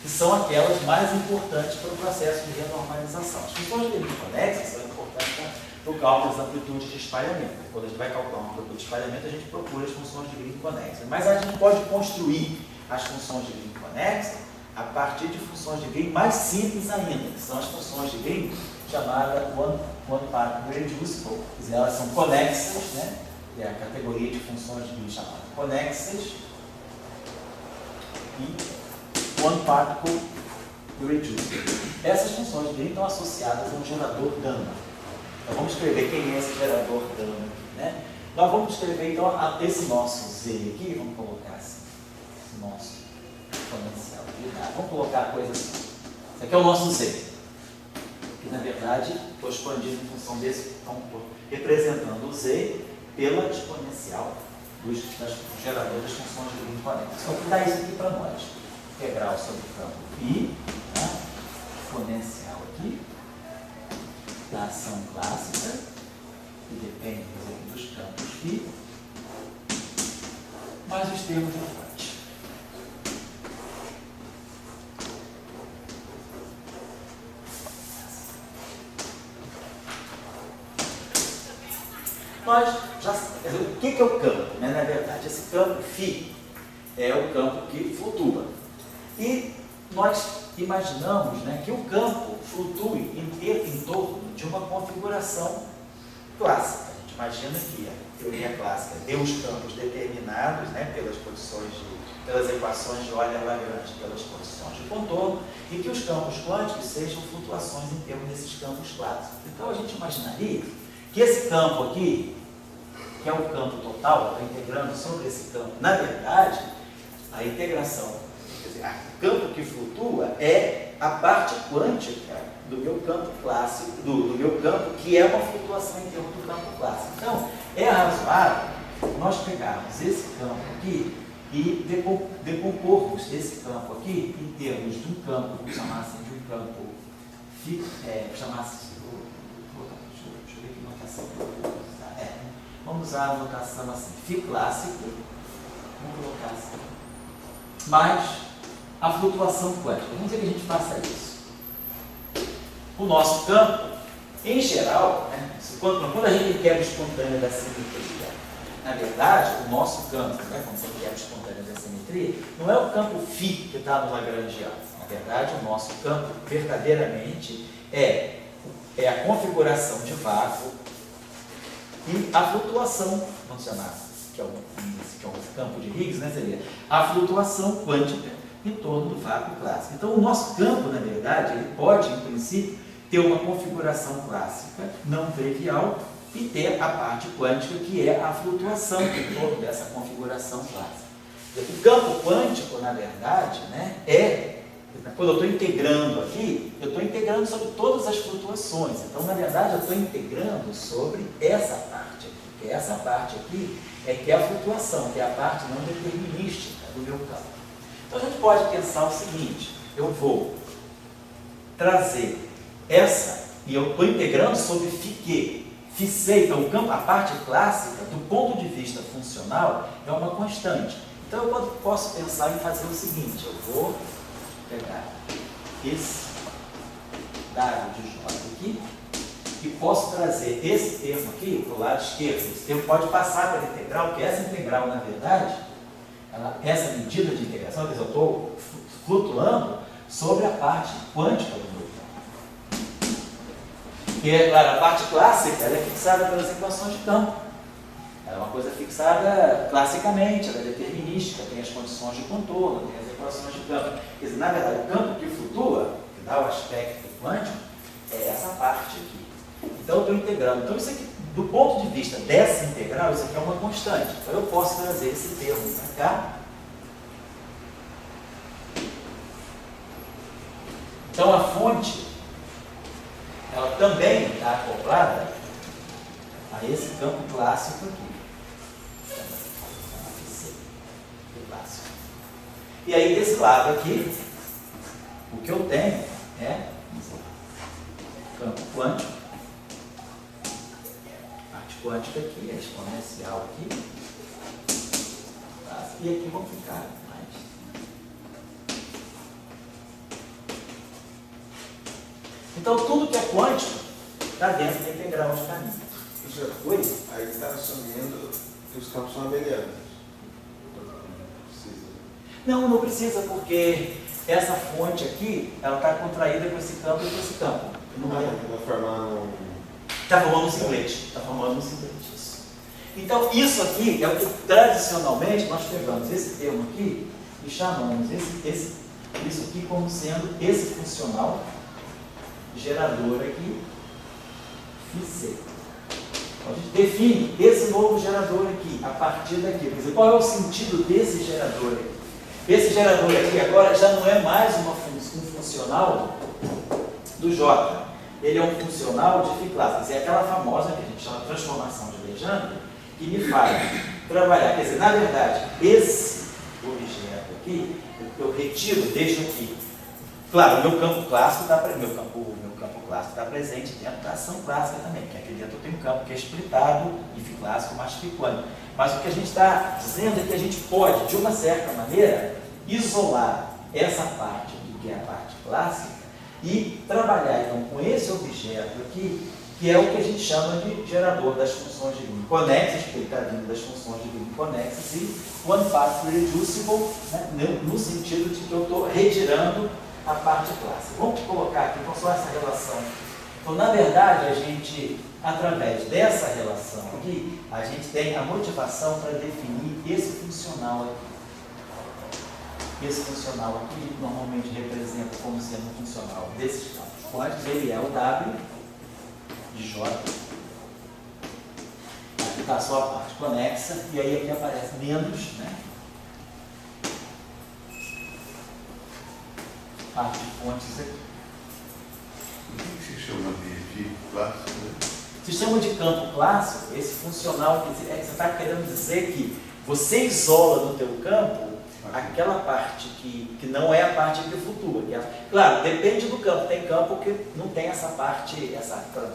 que são aquelas mais importantes para o processo de renormalização. As funções de Green conexas são importantes para o cálculo das amplitudes de espalhamento. Quando a gente vai calcular uma amplitude de espalhamento, a gente procura as funções de Green conexas. Mas a gente pode construir as funções de Green conexas a partir de funções de Green mais simples ainda, que são as funções de Green chamadas one-part reducible. Quer dizer, elas são conexas, né? É a categoria de funções de Green chamada conexas e one-particle reducible. Essas funções de Green estão associadas a um gerador gama. Então vamos escrever quem é esse gerador gama, né? Nós vamos escrever então esse nosso Z aqui, vamos colocar assim, esse nosso exponencial de nada. Vamos colocar a coisa assim. Esse aqui é o nosso Z. Que na verdade estou expandindo em função desse, então estou representando o Z pela exponencial dos geradores das funções de Green conexas. Então, o que dá isso aqui para nós? Integral sobre o campo φ, né? Exponencial aqui, da ação clássica, que depende dos campos φ, mais os termos de fonte. O que é o campo? Né? Na verdade, esse campo φ é o campo que flutua. E nós imaginamos, né, que o campo flutue em torno de uma configuração clássica. A gente imagina que a teoria clássica deu os campos determinados, né, pelas equações de Euler-Lagrange, pelas posições de contorno, e que os campos quânticos sejam flutuações em termos desses campos clássicos. Então a gente imaginaria que esse campo aqui, que é o campo total, está integrando sobre esse campo, na verdade, a integração, quer dizer, o campo que flutua é a parte quântica do meu campo clássico, do meu campo, que é uma flutuação em termos do campo clássico. Então, é razoável nós pegarmos esse campo aqui e decompormos esse campo aqui em termos de um campo, vamos chamar assim, de um campo, vamos usar a notação assim, φ clássico, vamos colocar assim, mais a flutuação quântica. Vamos dizer que a gente faça isso. O nosso campo, em geral, né, quando a gente quebra o espontâneo da simetria, na verdade, o nosso campo, né, quando você quebra o espontâneo da simetria, não é o campo φ que está no Lagrangiano. Na verdade, o nosso campo, verdadeiramente, é a configuração de vácuo e a flutuação, vamos chamar, que é o campo de Higgs, né, seria a flutuação quântica em torno do vácuo clássico. Então, o nosso campo, na verdade, ele pode, em princípio, ter uma configuração clássica não trivial e ter a parte quântica, que é a flutuação em torno dessa configuração clássica. O campo quântico, na verdade, né, quando eu estou integrando aqui, eu estou integrando sobre todas as flutuações. Então, na verdade, eu estou integrando sobre essa parte aqui, porque essa parte aqui que é a flutuação, que é a parte não determinística do meu campo. Então, a gente pode pensar o seguinte: eu vou trazer essa, e eu estou integrando sobre φ. Então, a parte clássica, do ponto de vista funcional, é uma constante. Então, eu posso pensar em fazer o seguinte: eu vou pegar esse dado de J aqui e posso trazer esse termo aqui para o lado esquerdo. Esse termo pode passar pela integral, porque essa integral, na verdade, essa medida de integração, quer dizer, eu estou flutuando sobre a parte quântica do meu campo. E, claro, a parte clássica ela é fixada pelas equações de campo. Ela é uma coisa fixada classicamente, ela é determinística, tem as condições de contorno, tem as equações de campo. Quer dizer, na verdade, o campo que flutua, que dá o aspecto quântico, é essa parte aqui. Então, eu estou integrando. Então, isso aqui, do ponto de vista dessa integral, isso aqui é uma constante. Então, eu posso trazer esse termo para cá. Então, a fonte, ela também está acoplada a esse campo clássico aqui. Clássico. E aí, desse lado aqui, o que eu tenho é campo quântico, parte quântica aqui, a exponencial aqui, e aqui vão ficar mais. Então, tudo que é quântico está dentro da integral de caminho. Oi? Aí está assumindo que os campos são abelianos. Não, não precisa, porque essa fonte aqui, ela está contraída com esse campo e com esse campo. Não vai formar um... Está formando um simplete. Está formando um simplete. Isso. Então, isso aqui é o que tradicionalmente nós pegamos esse termo aqui e chamamos isso aqui como sendo esse funcional gerador aqui, φc. A gente define esse novo gerador aqui, a partir daqui. Quer dizer, qual é o sentido desse gerador aqui? Esse gerador aqui agora já não é mais um funcional do J. Ele é um funcional de Φ-classe. Quer dizer, é aquela famosa que a gente chama de transformação de Legendre, que me faz trabalhar. Quer dizer, na verdade, esse objeto aqui, eu retiro, deixo aqui. Claro, o meu campo clássico está presente dentro da ação clássica também, porque aqui dentro eu tenho um campo que é splitado em Φ clássico mais Φ quântico. Mas o que a gente está dizendo é que a gente pode, de uma certa maneira, isolar essa parte aqui, que é a parte clássica, e trabalhar então com esse objeto aqui, que é o que a gente chama de gerador das funções de Green conexas, porque ele está vindo das funções de Green conexas, e one part reducible, né, no sentido de que eu estou retirando a parte clássica. Vamos colocar aqui então só essa relação. Então, na verdade, a gente, através dessa relação aqui, a gente tem a motivação para definir esse funcional aqui. Esse funcional aqui normalmente representa como sendo um funcional desses campos quânticos. Ele é o W de J. Aqui está só a parte conexa, e aí aqui aparece menos, né? Parte de fontes aqui. O que se chama de clássico? Se chama de campo clássico, esse funcional, que você está querendo dizer que você isola no teu campo aquela parte que não é a parte que flutua. Claro, depende do campo. Tem campo que não tem essa parte,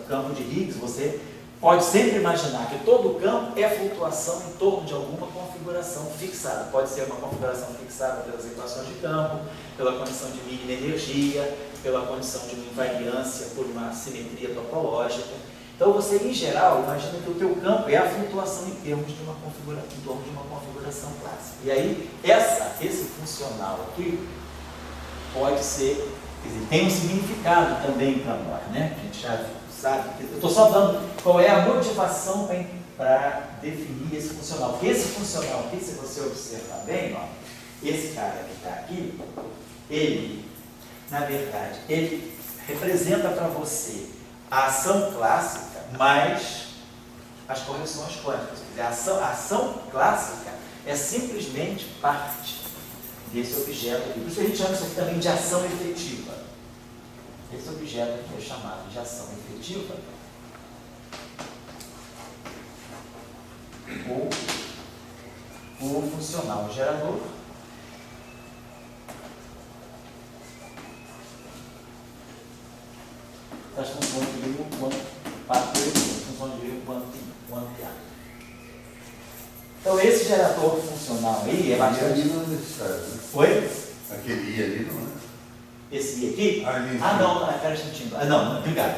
campo de Higgs, você pode sempre imaginar que todo campo é flutuação em torno de alguma configuração fixada. Pode ser uma configuração fixada pelas equações de campo, pela condição de mínima energia, pela condição de uma invariância por uma simetria topológica. Então você, em geral, imagina que o teu campo é a flutuação em termos de uma configuração, em torno de uma configuração clássica. E aí, esse funcional aqui pode ser, quer dizer, tem um significado também para nós, né? A gente já sabe. Eu estou só dando qual é a motivação para definir esse funcional. Porque esse funcional aqui, se você observar bem, ó, esse cara que está aqui, ele, na verdade, ele representa para você a ação clássica mais as correções quânticas. A ação clássica é simplesmente parte desse objeto aqui. Por isso a gente chama isso aqui também de ação efetiva. Esse objeto aqui é chamado de ação efetiva, ou o funcional gerador. Das funções de Green quantiar. Então, esse gerador funcional aí é bastante. Ali não é necessário, né? Oi? Aquele I ali não é? Esse I aqui? Não, espera um instantinho. Não, obrigado.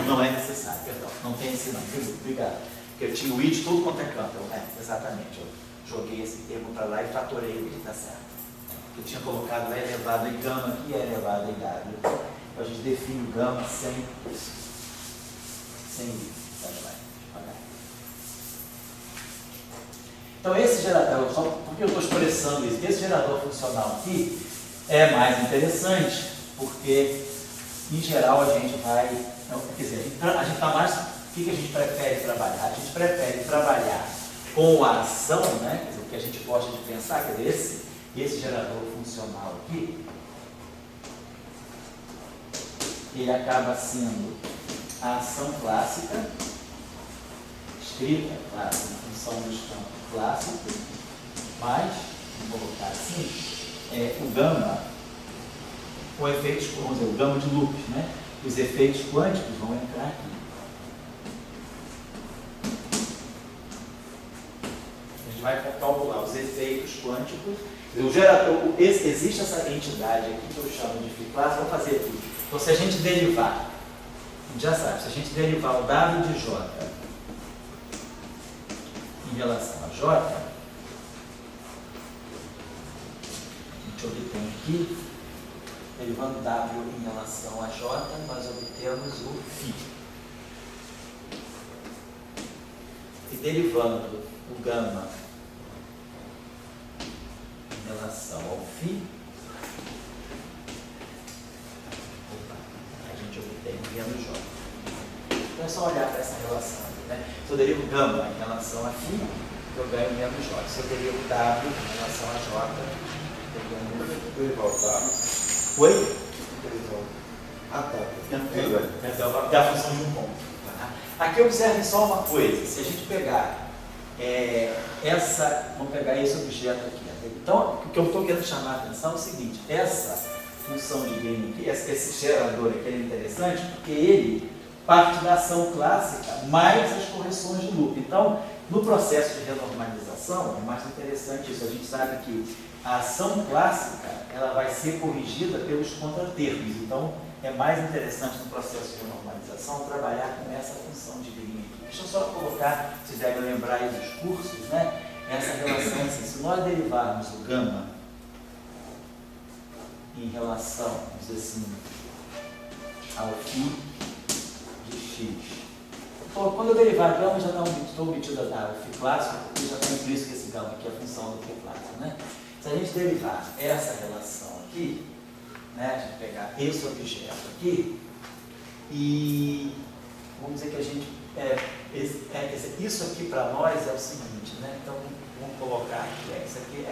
Não é necessário, perdão. Não tem esse não, obrigado. Porque eu tinha o I de tudo quanto é campo. Exatamente. Eu joguei esse termo para lá e fatorei ele, está certo. Eu tinha colocado E elevado em gama aqui e E elevado em W. A gente define o gama sem I. Então esse gerador, só porque eu estou expressando isso, esse gerador funcional aqui é mais interessante, porque em geral a gente vai, quer dizer, a gente está mais, o que a gente prefere trabalhar? A gente prefere trabalhar com a ação, né? Quer dizer, o que a gente gosta de pensar, quer dizer, esse gerador funcional aqui, ele acaba sendo a ação clássica, escrita, claro, em função dos campos clássicos, mas, vamos colocar assim, o gama, com efeitos, vamos dizer, o gama de loops, né? Os efeitos quânticos vão entrar aqui. A gente vai calcular os efeitos quânticos. O gerador, existe essa entidade aqui que eu chamo de Φ-classe, vou fazer aqui. Então, se a gente derivar A gente já sabe, se a gente derivar o W de J em relação a J, a gente obtém aqui, derivando W em relação a J, nós obtemos o φ. E derivando o gama em relação ao φ, a gente obtém o menos J. Então é só olhar para essa relação aqui, né? Se eu derivo gama em relação a φ, eu ganho menos J. Se eu derivo W em relação a J, eu ganho menos J. Derivar o W. Oi? Derivar. Ah, tá. É a função de um ponto. Tá? Aqui observe só uma coisa. Se a gente pegar vamos pegar esse objeto aqui. Então, o que eu estou querendo chamar a atenção é o seguinte: essa função de Green aqui, esse gerador aqui é interessante porque ele parte da ação clássica mais as correções de loop. Então, no processo de renormalização, é mais interessante isso. A gente sabe que a ação clássica ela vai ser corrigida pelos contratermos. Então, é mais interessante no processo de normalização trabalhar com essa função de Green aqui. Deixa eu só colocar, vocês devem lembrar aí dos cursos, né? Essa relação assim, se nós derivarmos o gama em relação, vamos dizer assim, ao φ de x. Então, quando eu derivar gama, já estou obtido o φ clássico, porque já está implícito que esse gama aqui é a função do φ clássico, né? Se a gente derivar essa relação aqui, né, a gente pegar esse objeto aqui, e vamos dizer que a gente, isso aqui para nós é o seguinte, né? Então, vamos colocar aqui, isso aqui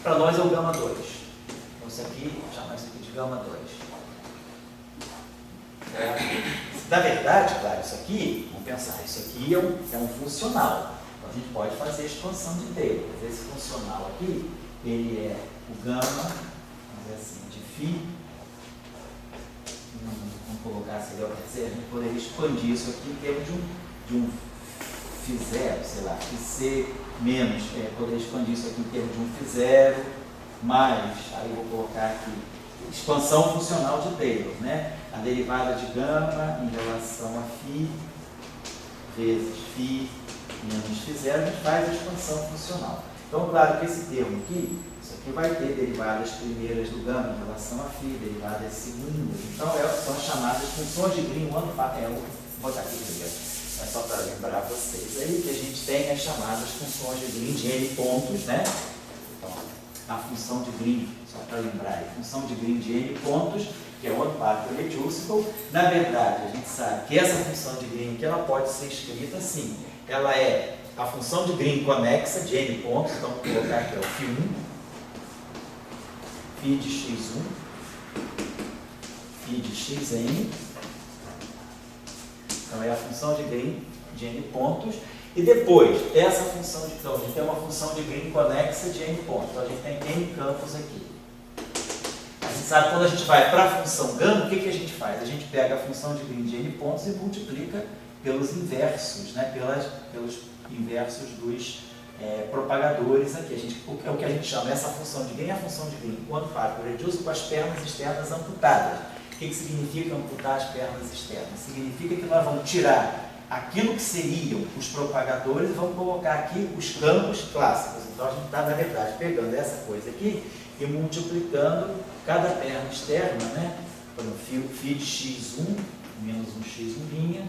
para nós é o gama 2. Então, isso aqui, chamar isso aqui de gama 2. Na verdade, claro, isso aqui, vamos pensar, isso aqui é um funcional. Então, a gente pode fazer a expansão de Taylor. Mas esse funcional aqui, ele é o gama, vamos dizer assim, de φ. Vamos colocar assim, a gente poderia expandir isso aqui em termos de um φ0, sei lá, φc menos, poderia expandir isso aqui em termos de um φ0 mais, aí eu vou colocar aqui, expansão funcional de Taylor, né? A derivada de gama em relação a φ vezes φ menos φ0, a gente faz a expansão funcional. Então, claro que esse termo aqui, isso aqui vai ter derivadas primeiras do gama em relação a φ, derivadas segundas. Então, são as chamadas funções de Green. Vou botar aqui primeiro, é só para lembrar vocês aí que a gente tem as chamadas funções de Green de n pontos, né? Então, a função de Green, só para lembrar, a função de Green de n pontos, que é o one-part reducible. Na verdade, a gente sabe que essa função de Green que ela pode ser escrita assim, ela é a função de Green conexa de n pontos, então vou colocar aqui o φ1, φ de x1, φ de xn, então é a função de Green de n pontos, e depois, essa função de, então, a gente tem uma função de Green conexa de n pontos, então a gente tem n campos aqui. A gente sabe, quando a gente vai para a função gama, o que a gente faz? A gente pega a função de Green de n pontos e multiplica pelos inversos, né? pelos inversos dos propagadores aqui. É o que a gente chama, essa função de Green, a função de Green, quando parte reduce com as pernas externas amputadas. O que significa amputar as pernas externas? Significa que nós vamos tirar aquilo que seriam os propagadores e vamos colocar aqui os campos clássicos. Então a gente está, na verdade, pegando essa coisa aqui e multiplicando cada perna externa, né? Por exemplo, φ de x1 menos um x1',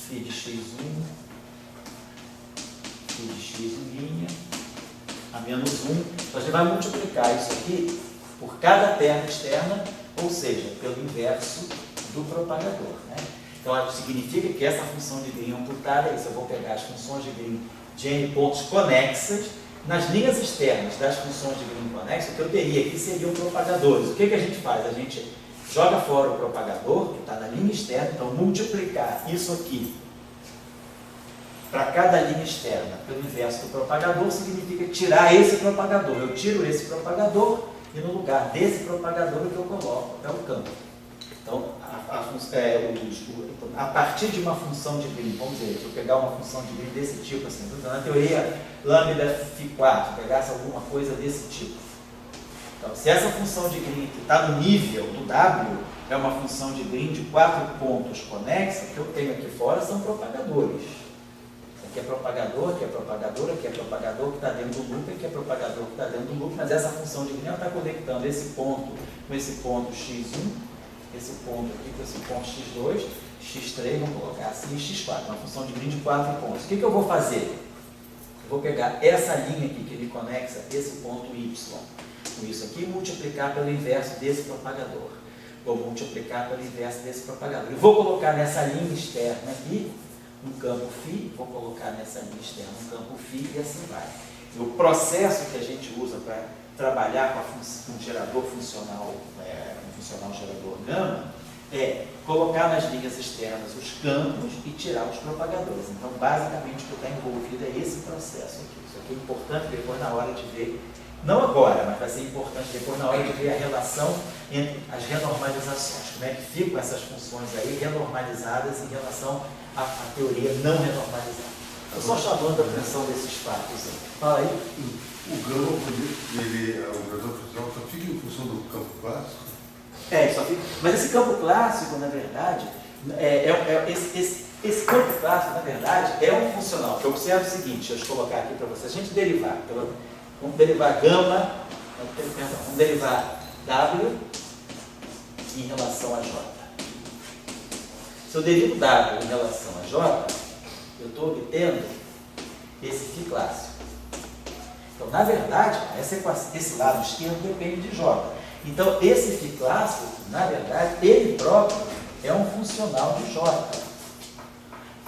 φ de x1, φ de x1' a menos 1. Então a gente vai multiplicar isso aqui por cada perna externa, ou seja, pelo inverso do propagador, né? Então, significa que essa função de Green amputada é isso. Eu vou pegar as funções de Green de n pontos conexas. Nas linhas externas das funções de Green conexas, o que eu teria aqui seriam propagadores. O que a gente faz? A gente joga fora o propagador, que está na linha externa, então multiplicar isso aqui para cada linha externa pelo inverso do propagador significa tirar esse propagador. Eu tiro esse propagador e no lugar desse propagador o que eu coloco é o campo. Então, a partir de uma função de Green, vamos dizer, se eu pegar uma função de Green desse tipo, assim, na teoria lambda φ4, pegasse alguma coisa desse tipo. Então, se essa função de Green que está no nível do W é uma função de Green de 4 pontos conexa, o que eu tenho aqui fora são propagadores. Isso aqui é propagador, aqui é propagador, aqui é propagador que está dentro do loop, aqui é propagador que está dentro do loop, mas essa função de Green está conectando esse ponto com esse ponto x1, esse ponto aqui com esse ponto x2, x3, vamos colocar assim, e x4, uma função de Green de 4 pontos. O que eu vou fazer? Eu vou pegar essa linha aqui que me conexa esse ponto y, com isso aqui, e multiplicar pelo inverso desse propagador. Vou multiplicar pelo inverso desse propagador. E vou colocar nessa linha externa aqui um campo φ, vou colocar nessa linha externa um campo φ e assim vai. E o processo que a gente usa para trabalhar com um gerador funcional, um funcional gerador gama, é colocar nas linhas externas os campos e tirar os propagadores. Então, basicamente, o que está envolvido é esse processo aqui. Isso aqui é importante depois na hora de ver, não agora, mas vai ser importante depois na hora de ver a relação entre as renormalizações. Como é que ficam essas funções aí renormalizadas em relação à teoria não renormalizada. Estou só chamando a atenção desses fatos aí. Fala aí. O gama, o gerador funcional só fica em função do campo clássico? Só fica. Mas esse campo clássico, na verdade, esse campo clássico, na verdade, é um funcional. Eu observo o seguinte, deixa eu colocar aqui para vocês. A gente derivar, vamos derivar gama, vamos derivar W em relação a J. Se eu derivo W em relação a J, eu estou obtendo esse φ clássico. Então, na verdade, esse lado esquerdo depende de J. Então, esse φ clássico, na verdade, ele próprio é um funcional de J.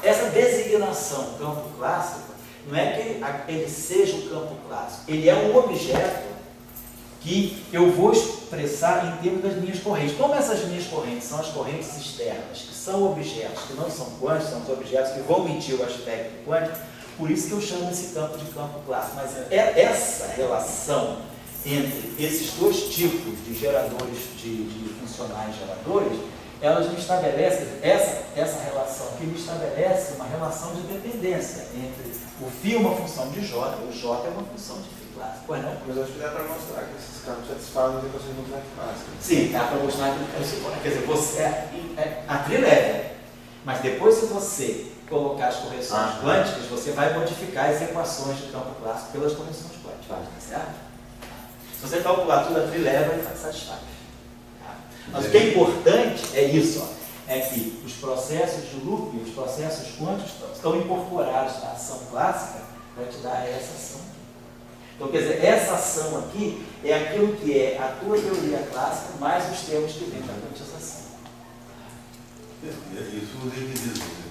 Essa designação campo clássico não é que ele seja o campo clássico, ele é um objeto que eu vou expressar em termos das linhas correntes. Como essas linhas correntes são as correntes externas, que são objetos que não são quânticos, são os objetos que vão medir o aspecto quântico, por isso que eu chamo esse campo de campo clássico. Mas essa relação entre esses dois tipos de geradores, de funcionais geradores, elas me estabelecem, essa relação aqui me estabelece uma relação de dependência entre o φ é uma função de J, o J é uma função de φ clássico. Pois não? Mas acho que dá para mostrar que esses campos satisfazem as equações matemáticas. Sim, dá para mostrar que, quer dizer, você a trilha, mas depois se você colocar as correções quânticas, você vai modificar as equações de campo clássico pelas correções quânticas, tá certo? Se você calcular tudo a trilha, vai satisfaz. Mas o que é importante é isso, é que os processos de loop, os processos quânticos estão incorporados na ação clássica para te dar essa ação. Então, quer dizer, essa ação aqui é aquilo que é a tua teoria clássica mais os termos que vêm da quantização. Isso é o devido.